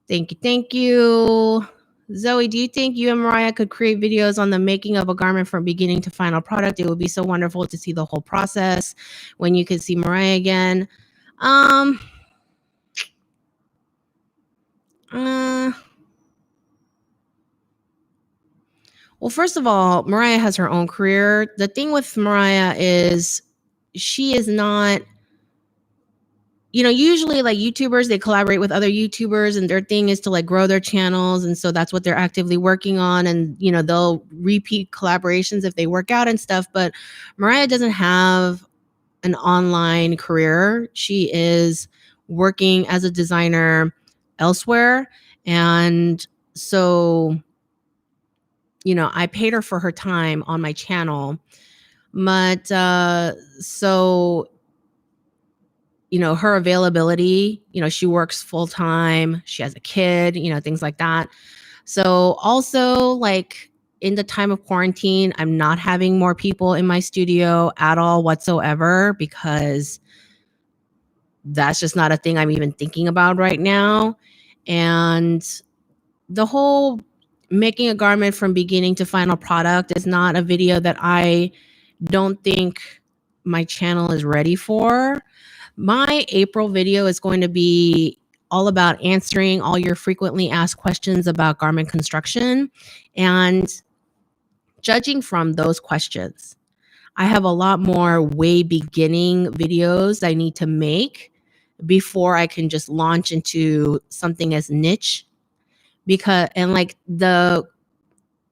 thank you. Thank you. Zoe, do you think you and Mariah could create videos on the making of a garment from beginning to final product? It would be so wonderful to see the whole process when you could see Mariah again. Um, uh, well, first of all, Mariah has her own career. The thing with Mariah is she is not, usually like YouTubers, they collaborate with other YouTubers and their thing is to like grow their channels. And so that's what they're actively working on. And, they'll repeat collaborations if they work out and stuff. But Mariah doesn't have an online career. She is working as a designer elsewhere. And so, I paid her for her time on my channel. But so her availability, she works full time, she has a kid, things like that. So also like in the time of quarantine, I'm not having more people in my studio at all whatsoever because that's just not a thing I'm even thinking about right now. And the whole making a garment from beginning to final product is not a video that I don't think my channel is ready for. My April video is going to be all about answering all your frequently asked questions about garment construction. And judging from those questions, I have a lot more way beginning videos I need to make before I can just launch into something as niche. Because, and like the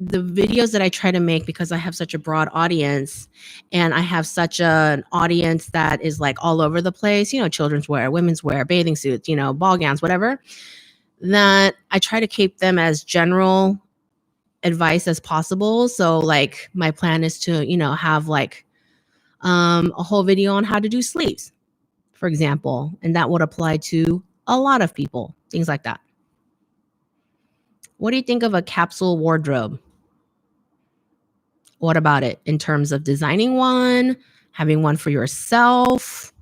videos that I try to make, because I have such a broad audience and I have such an audience that is like all over the place, children's wear, women's wear, bathing suits, ball gowns, whatever, that I try to keep them as general advice as possible. So like my plan is to, have like a whole video on how to do sleeves, for example, and that would apply to a lot of people, things like that. What do you think of a capsule wardrobe? What about it in terms of designing one, having one for yourself?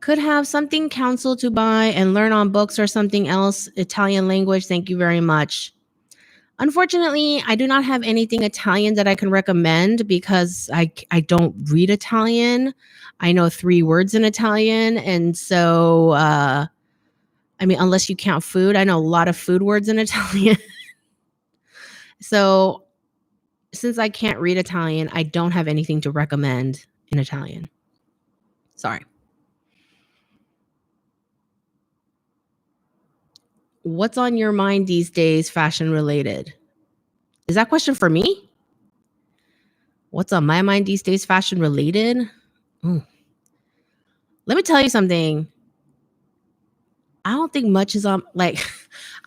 Could have something counsel to buy and learn on books or something else. Italian language. Thank you very much. Unfortunately, I do not have anything Italian that I can recommend because I don't read Italian. I know 3 words in Italian. And so, unless you count food, I know a lot of food words in Italian. So since I can't read Italian, I don't have anything to recommend in Italian. Sorry. What's on your mind these days, fashion related? Is that question for me? What's on my mind these days, fashion related? Ooh. Let me tell you something. I don't think much is on, like,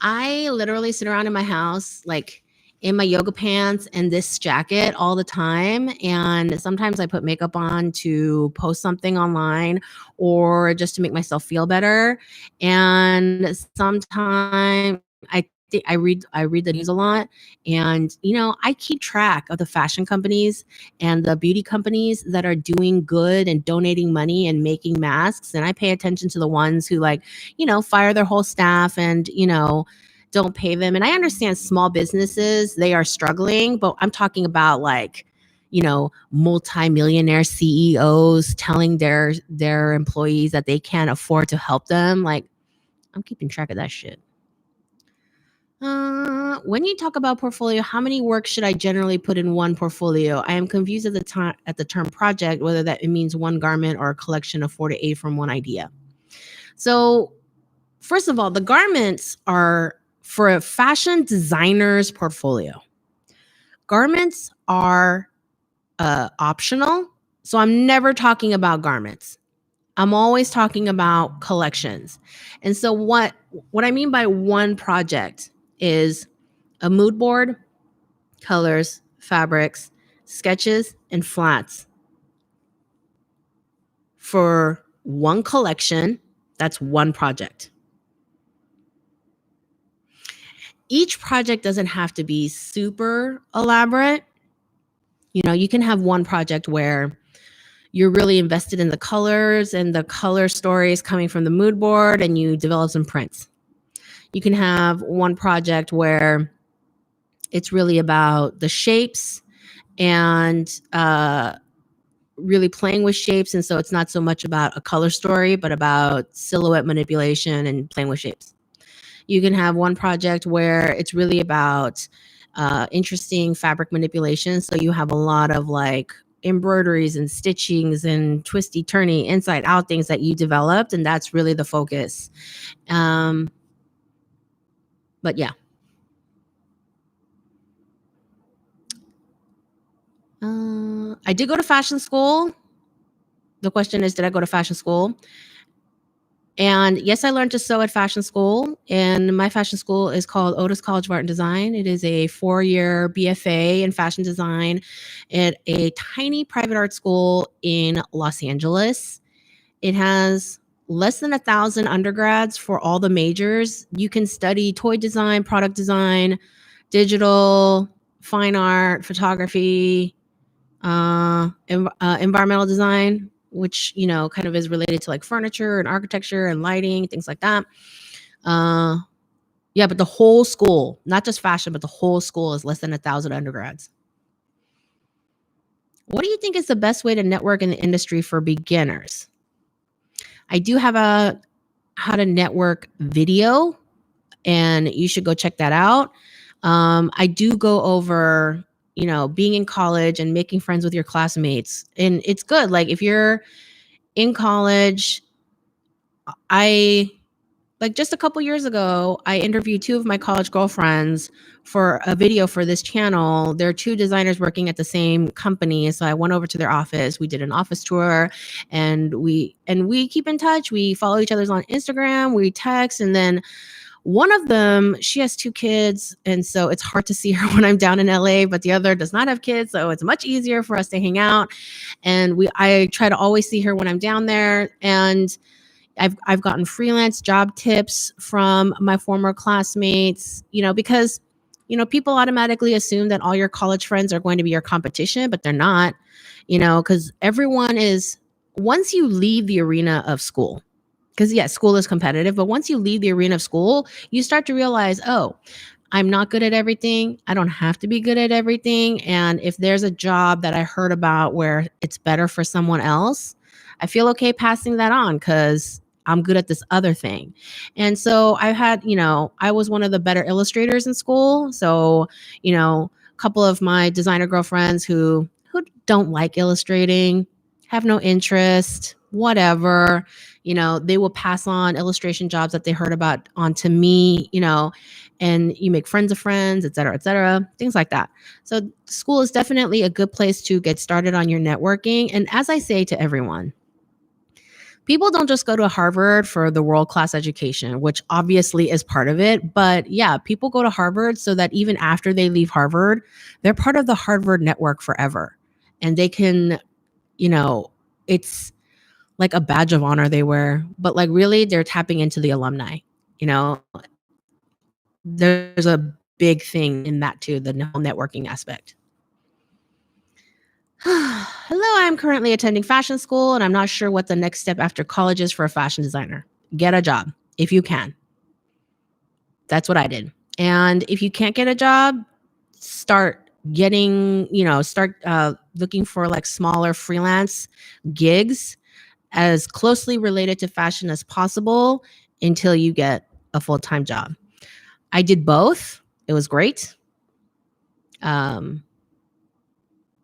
I literally sit around in my house, like in my yoga pants and this jacket all the time. And sometimes I put makeup on to post something online or just to make myself feel better. And sometimes I read the news a lot, and I keep track of the fashion companies and the beauty companies that are doing good and donating money and making masks, and I pay attention to the ones who fire their whole staff and don't pay them. And I understand small businesses, they are struggling, but I'm talking about like multi-millionaire CEOs telling their employees that they can't afford to help them. Like, I'm keeping track of that shit. When you talk about portfolio, how many works should I generally put in one portfolio? I am confused at the term project, whether that it means one garment or a collection of 4 to 8 from one idea. So, first of all, the garments are for a fashion designer's portfolio. Garments are optional. So I'm never talking about garments. I'm always talking about collections. And so what I mean by one project is a mood board, colors, fabrics, sketches, and flats for one collection. That's one project. Each project doesn't have to be super elaborate. You know, you can have one project where you're really invested in the colors and the color stories coming from the mood board and you develop some prints. You can have one project where it's really about the shapes and really playing with shapes. And so it's not so much about a color story, but about silhouette manipulation and playing with shapes. You can have one project where it's really about interesting fabric manipulation. So you have a lot of like embroideries and stitchings and twisty turny inside out things that you developed, and that's really the focus. But yeah. I did go to fashion school. The question is, did I go to fashion school? And yes, I learned to sew at fashion school. And my fashion school is called Otis College of Art and Design. It is a 4-year BFA in fashion design at a tiny private art school in Los Angeles. It has less than 1,000 undergrads for all the majors. You can study toy design, product design, digital, fine art, photography, environmental design, which, you know, kind of is related to like furniture and architecture and lighting, things like that. Yeah, but the whole school, not just fashion, but the whole school is less than 1,000 undergrads. What do you think is the best way to network in the industry for beginners? I do have a how to network video, and you should go check that out. I do go over, you know, being in college and making friends with your classmates. And it's good. Like if you're in college, I like just a couple years ago, I interviewed 2 of my college girlfriends for a video for this channel. There are 2 designers working at the same company. So I went over to their office. We did an office tour and we keep in touch. We follow each other's on Instagram, we text, and then one of them, she has 2 kids, and so it's hard to see her when I'm down in LA, but the other does not have kids, so it's much easier for us to hang out. And I try to always see her when I'm down there, and I've gotten freelance job tips from my former classmates, you know, because you know, people automatically assume that all your college friends are going to be your competition, but they're not, you know, cuz everyone is once you leave the arena of school, because yes, school is competitive, but once you leave the arena of school, you start to realize, oh, I'm not good at everything. I don't have to be good at everything. And if there's a job that I heard about where it's better for someone else, I feel okay passing that on because I'm good at this other thing. And so I had, you know, I was one of the better illustrators in school. So, you know, a couple of my designer girlfriends who don't like illustrating, have no interest, whatever, you know, they will pass on illustration jobs that they heard about onto me, you know, and you make friends of friends, et cetera, things like that. So school is definitely a good place to get started on your networking. And as I say to everyone, people don't just go to Harvard for the world-class education, which obviously is part of it. But yeah, people go to Harvard so that even after they leave Harvard, they're part of the Harvard network forever. And they can, you know, it's like a badge of honor they wear, but like really they're tapping into the alumni, you know, there's a big thing in that too, the whole networking aspect. Hello, I'm currently attending fashion school and I'm not sure what the next step after college is for a fashion designer. Get a job if you can. That's what I did. And if you can't get a job, start getting, you know, start looking for like smaller freelance gigs as closely related to fashion as possible until you get a full-time job. I did both. It was great.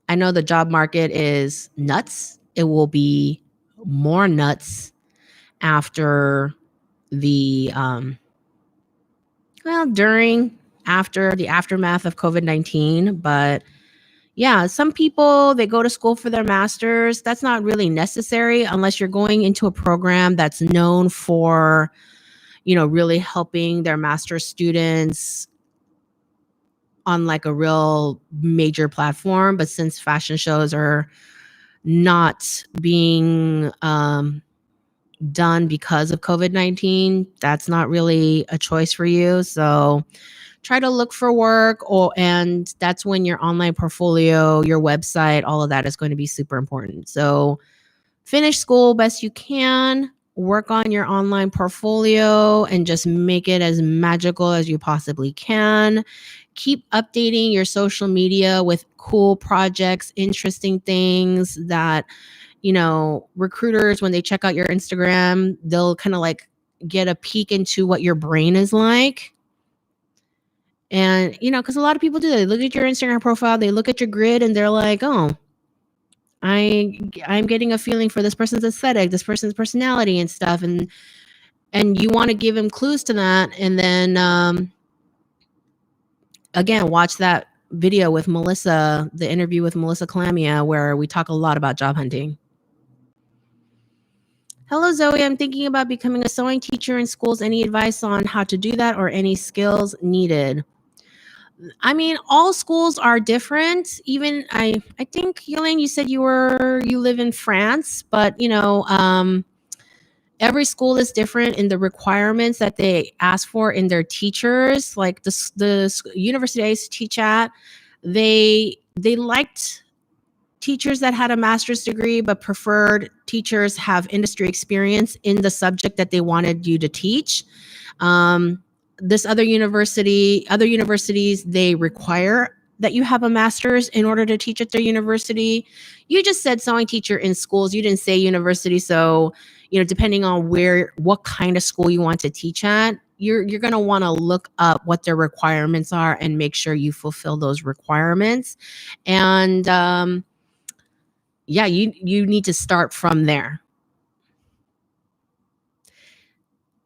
I know the job market is nuts. It will be more nuts after the during after the aftermath of COVID-19. But yeah, some people, they go to school for their masters. That's not really necessary unless you're going into a program that's known for, really helping their master's students on like a real major platform. But since fashion shows are not being done because of COVID-19, that's not really a choice for you. So try to look for work, and that's when your online portfolio, your website, all of that is going to be super important. So finish school best you can, work on your online portfolio, and just make it as magical as you possibly can. Keep updating your social media with cool projects, interesting things that, recruiters, when they check out your Instagram, they'll kind of like get a peek into what your brain is like. And, because a lot of people do, they look at your Instagram profile, they look at your grid, and they're like, oh, I'm getting a feeling for this person's aesthetic, this person's personality and stuff. And you want to give them clues to that. And then, again, watch that video with Melissa, the interview with Melissa Calamia, where we talk a lot about job hunting. Hello, Zoe. I'm thinking about becoming a sewing teacher in schools. Any advice on how to do that or any skills needed? I mean, all schools are different. Even I think, Yelene, you said you live in France, but every school is different in the requirements that they ask for in their teachers. Like the university I used to teach at, they liked teachers that had a master's degree, but preferred teachers have industry experience in the subject that they wanted you to teach. Other universities, they require that you have a master's in order to teach at their university. You just said sewing teacher in schools. You didn't say university. So, depending on what kind of school you want to teach at, you're going to want to look up what their requirements are and make sure you fulfill those requirements. And, you need to start from there.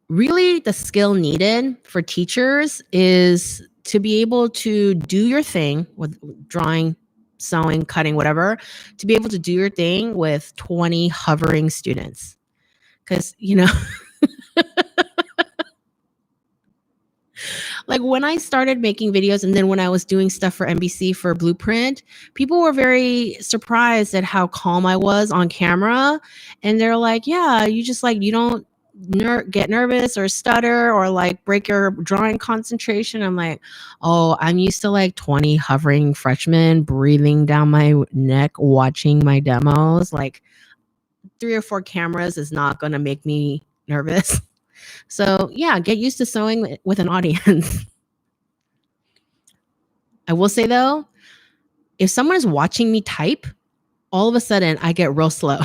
Really, the skill needed for teachers is to be able to do your thing with drawing, sewing, cutting, whatever, to be able to do your thing with 20 hovering students. Because, like when I started making videos and then when I was doing stuff for NBC for Blueprint, people were very surprised at how calm I was on camera. And they're like, yeah, you just like, you don't get nervous or stutter or like break your drawing concentration. I'm like, oh, I'm used to like 20 hovering freshmen breathing down my neck watching my demos. Like 3 or 4 cameras is not going to make me nervous. So yeah, get used to sewing with an audience. I will say though, if someone is watching me type, all of a sudden I get real slow.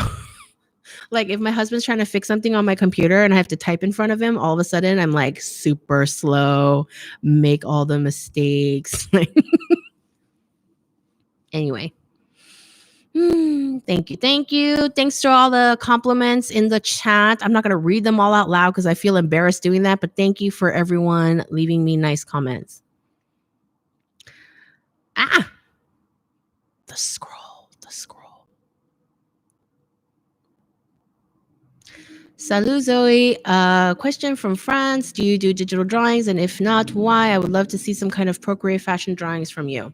Like if my husband's trying to fix something on my computer and I have to type in front of him, all of a sudden I'm like super slow, make all the mistakes. Anyway. Thank you. Thanks to all the compliments in the chat. I'm not going to read them all out loud because I feel embarrassed doing that, but thank you for everyone leaving me nice comments. The scroll. Salut, Zoe. Question from France. Do you do digital drawings? And if not, why? I would love to see some kind of Procreate fashion drawings from you.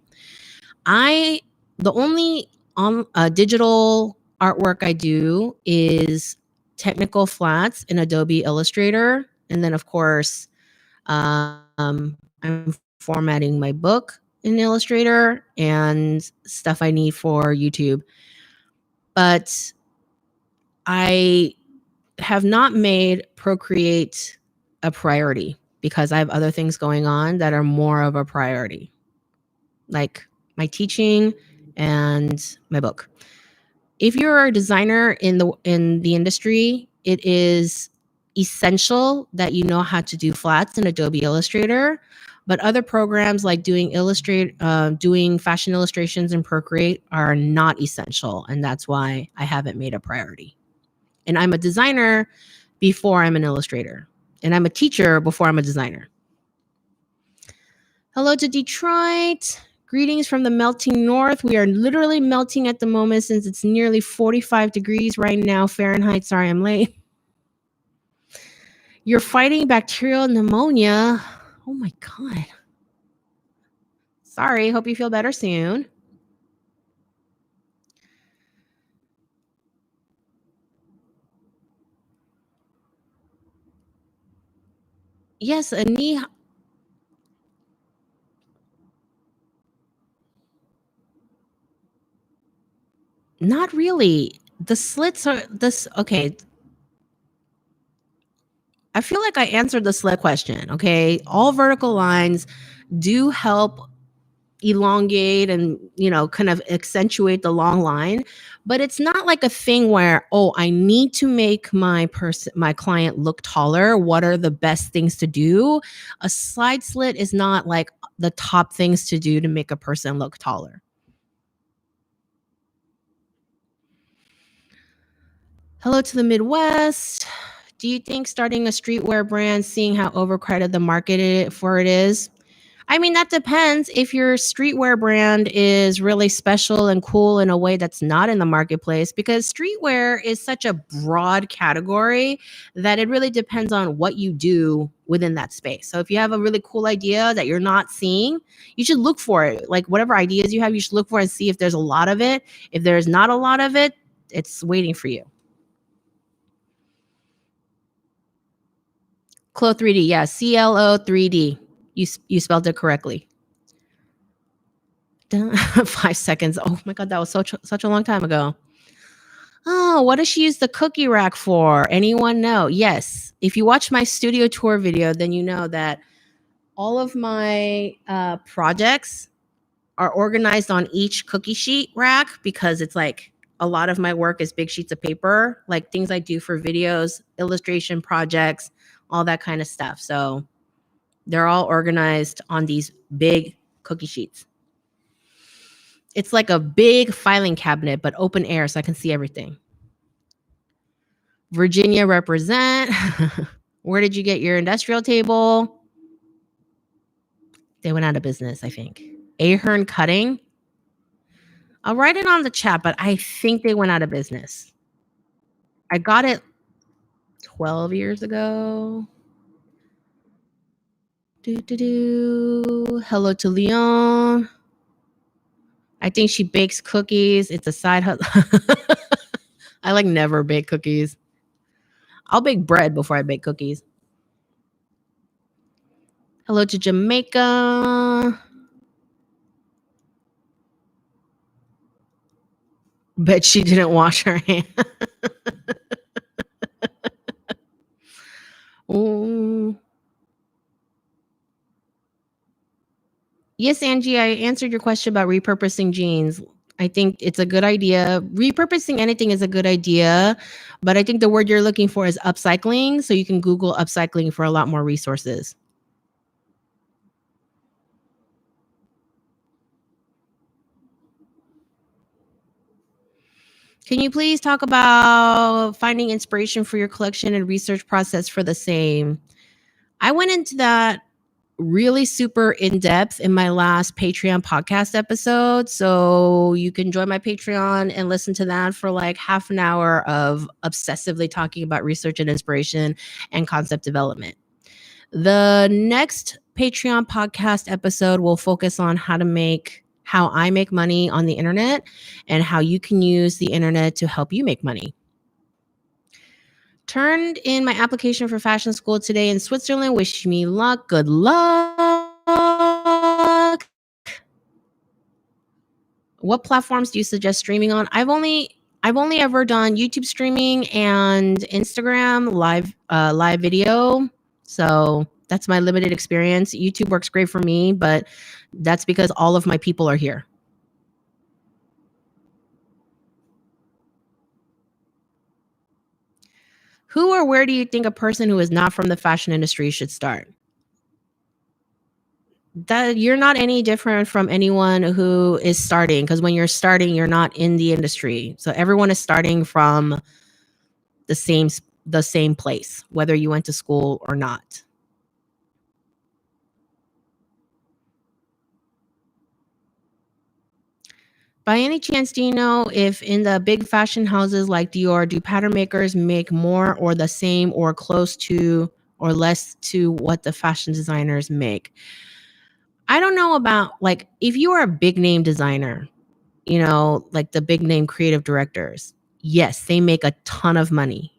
The only digital artwork I do is technical flats in Adobe Illustrator. And then, of course, I'm formatting my book in Illustrator and stuff I need for YouTube. But I have not made Procreate a priority because I have other things going on that are more of a priority, like my teaching and my book. If you're a designer in the industry, it is essential that you know how to do flats in Adobe Illustrator. But other programs like doing fashion illustrations in Procreate are not essential, and that's why I haven't made a priority. And I'm a designer before I'm an illustrator, and I'm a teacher before I'm a designer. Hello to Detroit. Greetings from the melting north. We are literally melting at the moment since it's nearly 45 degrees right now Fahrenheit. Sorry, I'm late. You're fighting bacterial pneumonia. Oh my God. Sorry. Hope you feel better soon. Yes, a knee. Not really. The slits are this. Okay. I feel like I answered the slit question. Okay. All vertical lines do help elongate and kind of accentuate the long line, but it's not like a thing where, oh, I need to make my client look taller. What are the best things to do? A side slit is not like the top things to do to make a person look taller. Hello to the Midwest. Do you think starting a streetwear brand, seeing how overcrowded the market for it is? I mean, that depends. If your streetwear brand is really special and cool in a way that's not in the marketplace, because streetwear is such a broad category that it really depends on what you do within that space. So if you have a really cool idea that you're not seeing, you should look for it. Like whatever ideas you have, you should look for and see if there's a lot of it. If there's not a lot of it, it's waiting for you. Clo 3D, yeah, CLO 3D. You spelled it correctly. 5 seconds. Oh my God, that was such a long time ago. Oh, what does she use the cookie rack for? Anyone know? Yes. If you watch my studio tour video, then you know that all of my projects are organized on each cookie sheet rack because it's like a lot of my work is big sheets of paper, like things I do for videos, illustration projects, all that kind of stuff. So they're all organized on these big cookie sheets. It's like a big filing cabinet, but open air so I can see everything. Virginia represent. Where did you get your industrial table? They went out of business, I think. Ahern Cutting. I'll write it on the chat, but I think they went out of business. I got it 12 years ago. Hello to Leon. I think she bakes cookies. It's a side hustle. I like never bake cookies. I'll bake bread before I bake cookies. Hello to Jamaica. Bet she didn't wash her hands. Ooh. Yes, Angie, I answered your question about repurposing jeans. I think it's a good idea. Repurposing anything is a good idea, but I think the word you're looking for is upcycling. So you can Google upcycling for a lot more resources. Can you please talk about finding inspiration for your collection and research process for the same? I went into that really super in depth in my last Patreon podcast episode. So you can join my Patreon and listen to that for like half an hour of obsessively talking about research and inspiration and concept development. The next Patreon podcast episode will focus on how I make money on the internet and how you can use the internet to help you make money. Turned in my application for fashion school today in Switzerland. Wish me luck. Good luck. What platforms do you suggest streaming on? I've only ever done YouTube streaming and Instagram live video. So that's my limited experience. YouTube works great for me, but that's because all of my people are here. Who or where do you think a person who is not from the fashion industry should start? That you're not any different from anyone who is starting, because when you're starting, you're not in the industry. So everyone is starting from the same place, whether you went to school or not. By any chance, do you know if in the big fashion houses like Dior, do pattern makers make more or the same or close to or less to what the fashion designers make? I don't know about, like, if you are a big name designer, like the big name creative directors, yes, they make a ton of money.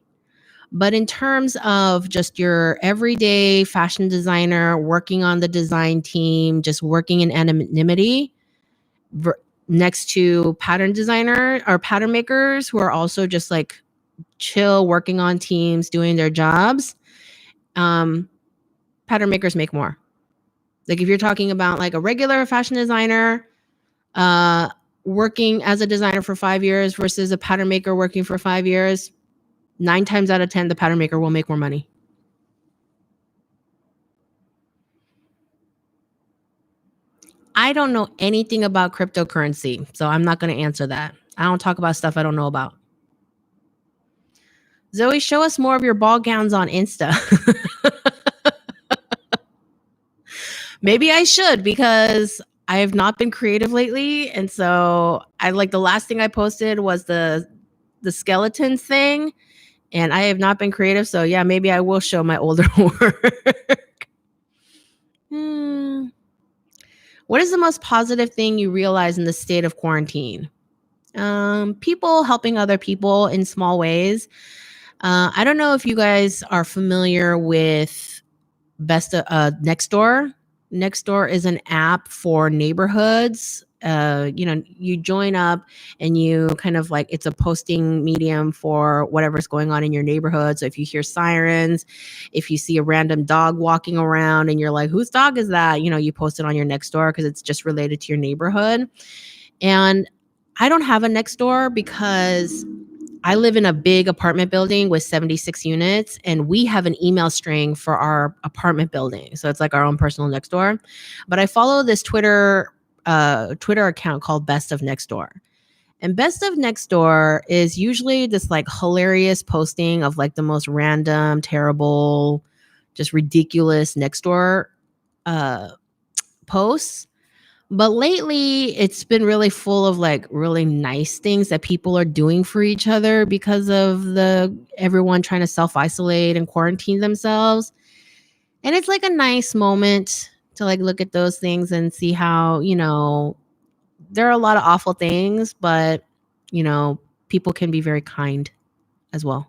But in terms of just your everyday fashion designer working on the design team, just working in anonymity, ver- next to pattern designer or pattern makers who are also just like chill working on teams doing their jobs, um, pattern makers make more. Like if you're talking about like a regular fashion designer uh, working as a designer for 5 years versus a pattern maker working for 5 years, 9 times out of 10, the pattern maker will make more money. I don't know anything about cryptocurrency, so I'm not going to answer that. I don't talk about stuff I don't know about. Zoe, show us more of your ball gowns on Insta. Maybe I should, because I have not been creative lately, and so I like the last thing I posted was the skeleton thing, and I have not been creative. So yeah, maybe I will show my older work. Hmm. What is the most positive thing you realize in the state of quarantine? People helping other people in small ways. I don't know if you guys are familiar with Nextdoor. Nextdoor is an app for neighborhoods. You join up and you kind of like, it's a posting medium for whatever's going on in your neighborhood. So if you hear sirens, if you see a random dog walking around and you're like, whose dog is that? You post it on your Nextdoor because it's just related to your neighborhood. And I don't have a Nextdoor because I live in a big apartment building with 76 units, and we have an email string for our apartment building. So it's like our own personal Nextdoor. But I follow this Twitter account called Best of Nextdoor. And Best of Nextdoor is usually this like hilarious posting of like the most random, terrible, just ridiculous Nextdoor uh, posts. But lately, it's been really full of like really nice things that people are doing for each other because of the everyone trying to self-isolate and quarantine themselves. And it's like a nice moment to like look at those things and see how, there are a lot of awful things, but you know, people can be very kind as well.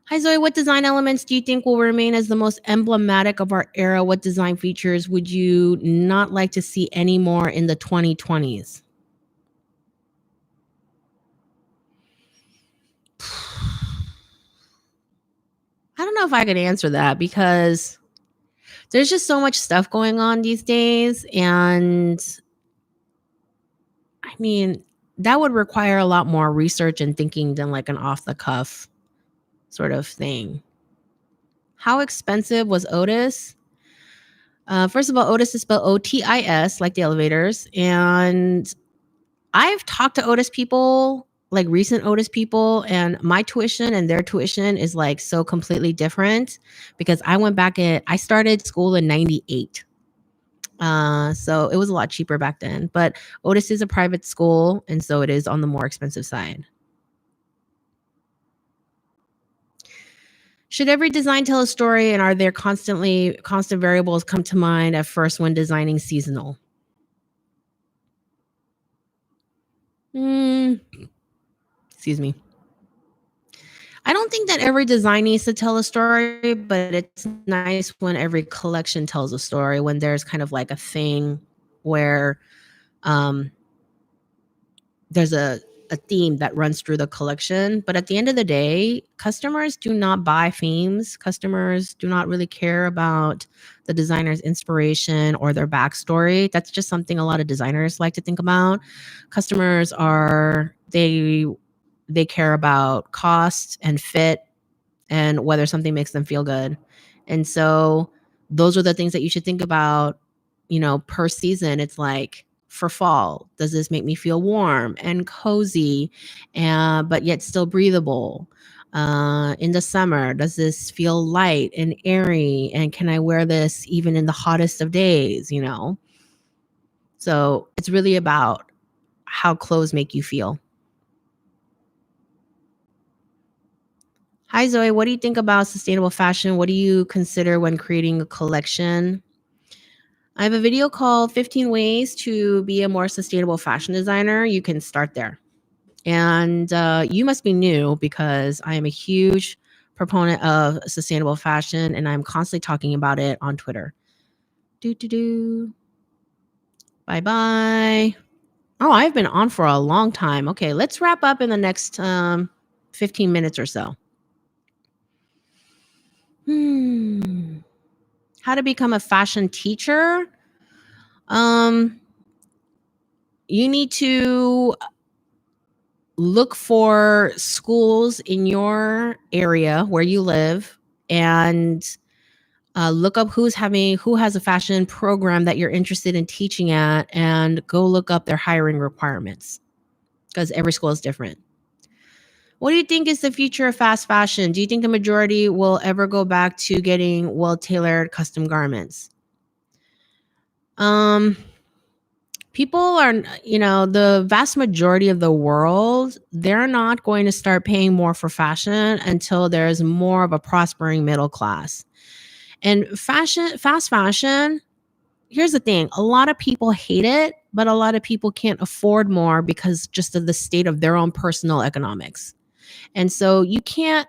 Hi Zoe, what design elements do you think will remain as the most emblematic of our era? What design features would you not like to see anymore in the 2020s? I don't know if I could answer that because there's just so much stuff going on these days. And I mean, that would require a lot more research and thinking than like an off the cuff sort of thing. How expensive was Otis? First of all, Otis is spelled Otis, like the elevators. And I've talked to Otis people, like recent Otis people, and my tuition and their tuition is like so completely different because I started school in 98. So it was a lot cheaper back then. But Otis is a private school, and so it is on the more expensive side. Should every design tell a story, and are there constant variables come to mind at first when designing seasonal? Mm, excuse me. I don't think that every design needs to tell a story, but it's nice when every collection tells a story, when there's kind of like a thing where um, there's a theme that runs through the collection. But at the end of the day, customers do not buy themes. Customers do not really care about the designer's inspiration or their backstory. That's just something a lot of designers like to think about. Customers they care about cost and fit and whether something makes them feel good. And so those are the things that you should think about, per season. It's like for fall, does this make me feel warm and cozy, and but yet still breathable? In the summer, does this feel light and airy? And can I wear this even in the hottest of days? So it's really about how clothes make you feel. Hi, Zoe. What do you think about sustainable fashion? What do you consider when creating a collection? I have a video called 15 Ways to Be a More Sustainable Fashion Designer. You can start there. And you must be new because I am a huge proponent of sustainable fashion and I'm constantly talking about it on Twitter. Do. Bye bye. Oh, I've been on for a long time. Okay, let's wrap up in the next 15 minutes or so. How to become a fashion teacher? Um, you need to look for schools in your area where you live and look up who has a fashion program that you're interested in teaching at and go look up their hiring requirements because every school is different. What do you think is the future of fast fashion? Do you think the majority will ever go back to getting well-tailored custom garments? People are, the vast majority of the world, they're not going to start paying more for fashion until there's more of a prospering middle class. And fast fashion, here's the thing, a lot of people hate it, but a lot of people can't afford more because just of the state of their own personal economics. And so you can't,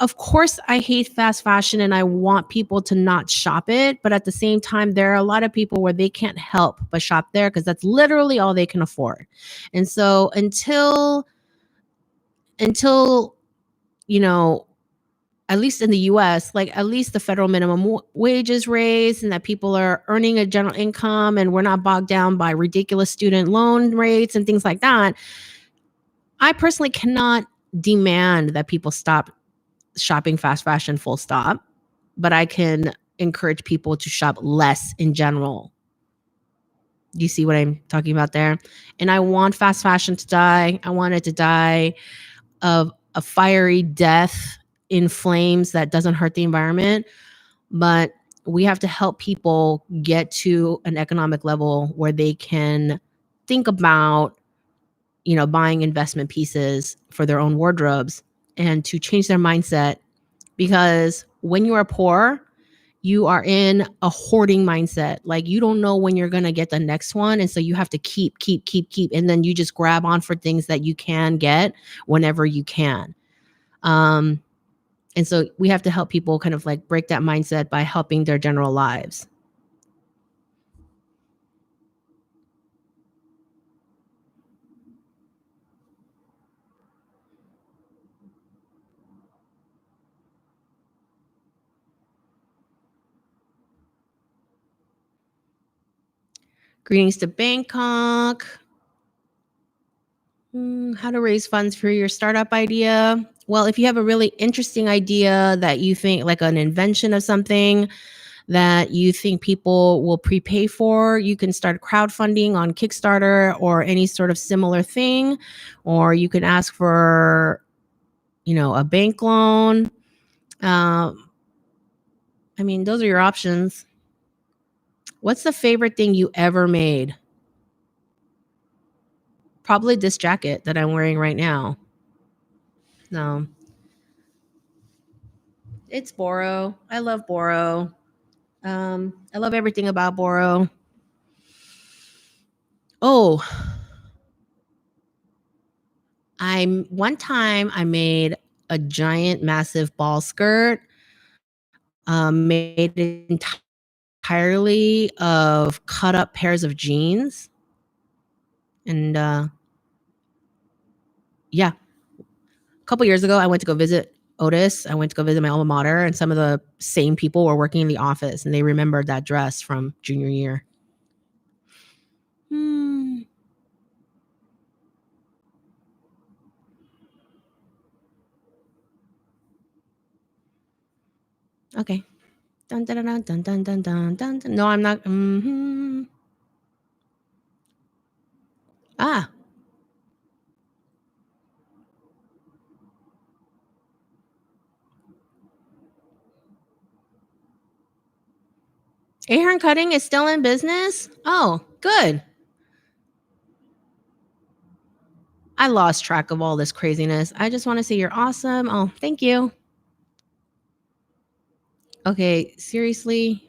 of course, I hate fast fashion and I want people to not shop it. But at the same time, there are a lot of people where they can't help but shop there because that's literally all they can afford. And so until, you know, at least in the US, like at least the federal minimum wage is raised and that people are earning a general income and we're not bogged down by ridiculous student loan rates and things like that. I personally cannot demand that people stop shopping fast fashion full stop, but I can encourage people to shop less in general. Do you see what I'm talking about there? And I want fast fashion to die. I want it to die of a fiery death in flames that doesn't hurt the environment. But we have to help people get to an economic level where they can think about, buying investment pieces for their own wardrobes and to change their mindset. Because when you are poor, you are in a hoarding mindset. Like you don't know when you're going to get the next one. And so you have to keep. And then you just grab on for things that you can get whenever you can. And so we have to help people kind of like break that mindset by helping their general lives. Greetings to Bangkok. How to raise funds for your startup idea. Well, if you have a really interesting idea that you think like an invention of something that you think people will prepay for, you can start crowdfunding on Kickstarter or any sort of similar thing, or you can ask for, a bank loan. Those are your options. What's the favorite thing you ever made? Probably this jacket that I'm wearing right now. No, it's Boro. I love Boro. I love everything about Boro. Oh, one time I made a giant, massive ball skirt, made entirely of cut up pairs of jeans, and yeah, a couple years ago I went to go visit Otis. I went to go visit my alma mater, and some of the same people were working in the office, and they remembered that dress from junior year. Okay. Dun, dun, dun, dun, dun, dun, dun, dun, dun. No, I'm not. Ah, Ahern Cutting is still in business? Oh, good. I lost track of all this craziness. I just want to say you're awesome. Oh, thank you. Okay, seriously.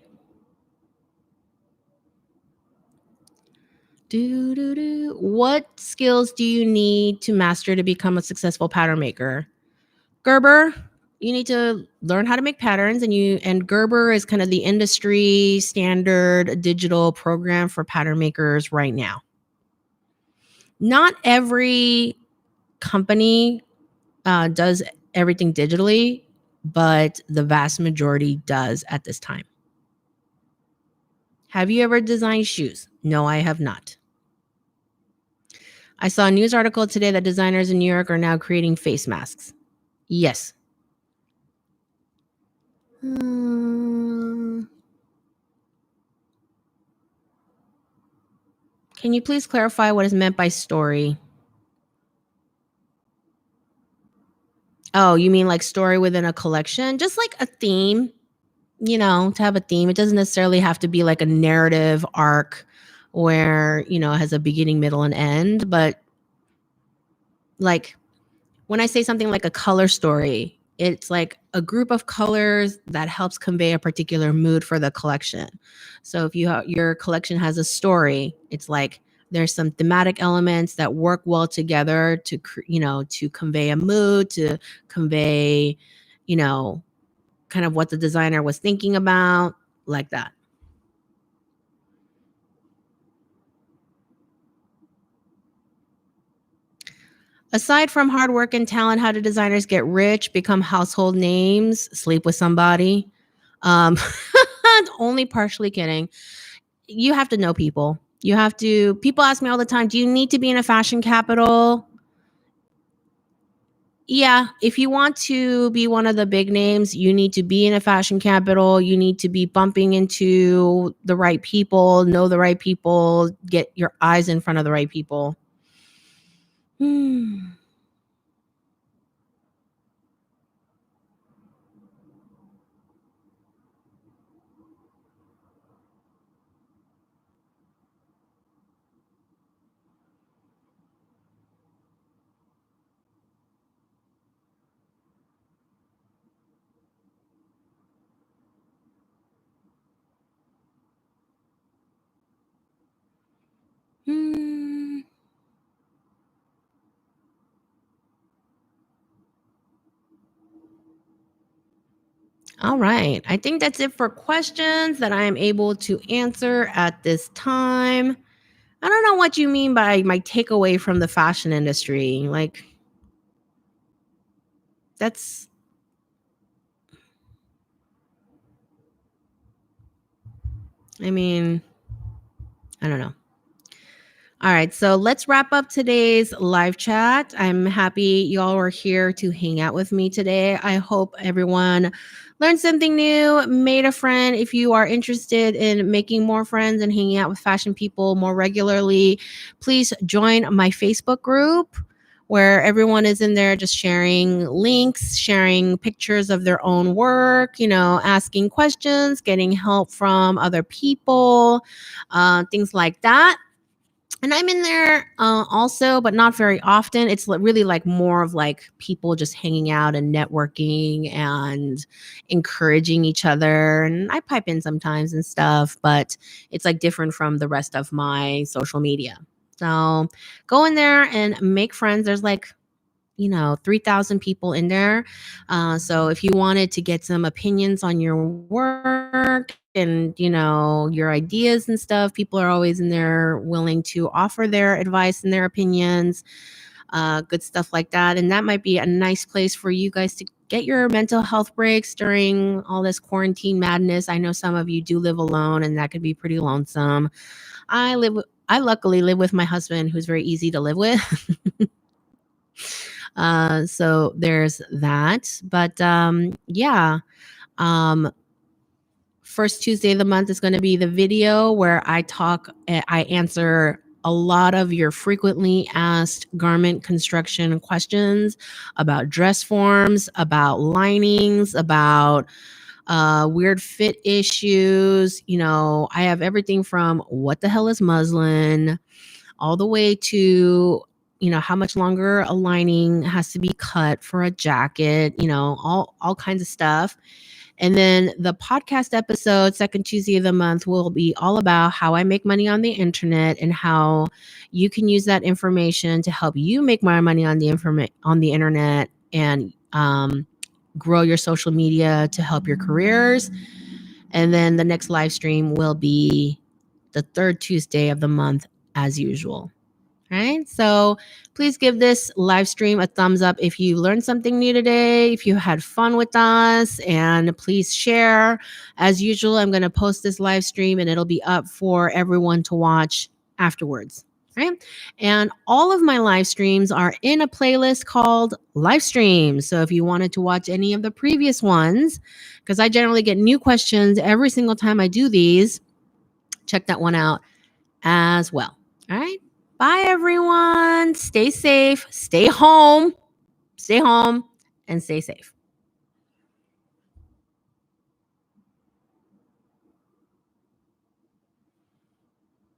What skills do you need to master to become a successful pattern maker? Gerber, you need to learn how to make patterns, and Gerber is kind of the industry standard digital program for pattern makers right now. Not every company does everything digitally, but the vast majority does at this time. Have you ever designed shoes? No, I have not. I saw a news article today that designers in New York are now creating face masks. Yes. Can you please clarify what is meant by story? Oh, you mean like story within a collection? Just like a theme, to have a theme. It doesn't necessarily have to be like a narrative arc where, it has a beginning, middle, and end. But like when I say something like a color story, it's like a group of colors that helps convey a particular mood for the collection. So if your collection has a story, it's like there's some thematic elements that work well together to convey a mood, to convey, kind of what the designer was thinking about, like that. Aside from hard work and talent, how do designers get rich, become household names, sleep with somebody? Um, only partially kidding. You have to know people. People ask me all the time, do you need to be in a fashion capital? Yeah, if you want to be one of the big names, you need to be in a fashion capital. You need to be bumping into the right people, know the right people, get your eyes in front of the right people. Hmm. Hmm. All right. I think that's it for questions that I am able to answer at this time. I don't know what you mean by my takeaway from the fashion industry. Like, that's, I mean, I don't know. All right, so let's wrap up today's live chat. I'm happy y'all were here to hang out with me today. I hope everyone learned something new, made a friend. If you are interested in making more friends and hanging out with fashion people more regularly, please join my Facebook group where everyone is in there just sharing links, sharing pictures of their own work, asking questions, getting help from other people, things like that. And I'm in there also, but not very often. It's really like more of like people just hanging out and networking and encouraging each other. And I pipe in sometimes and stuff, but it's like different from the rest of my social media. So go in there and make friends. There's like 3,000 people in there. So if you wanted to get some opinions on your work and, your ideas and stuff, people are always in there willing to offer their advice and their opinions, good stuff like that. And that might be a nice place for you guys to get your mental health breaks during all this quarantine madness. I know some of you do live alone and that could be pretty lonesome. I luckily live with my husband, who's very easy to live with. So there's that. But yeah, um, first Tuesday of the month is going to be the video where I answer a lot of your frequently asked garment construction questions about dress forms, about linings, about weird fit issues. I have everything from what the hell is muslin all the way to, how much longer a lining has to be cut for a jacket, all kinds of stuff. And then the podcast episode, second Tuesday of the month, will be all about how I make money on the internet and how you can use that information to help you make more money on the internet and grow your social media to help your careers. And then the next live stream will be the third Tuesday of the month, as usual. Right? So please give this live stream a thumbs up if you learned something new today, if you had fun with us, and please share. As usual, I'm going to post this live stream and it'll be up for everyone to watch afterwards. Right? And all of my live streams are in a playlist called Live Streams. So if you wanted to watch any of the previous ones, because I generally get new questions every single time I do these, check that one out as well. All right. Bye, everyone. Stay safe. Stay home, and stay safe.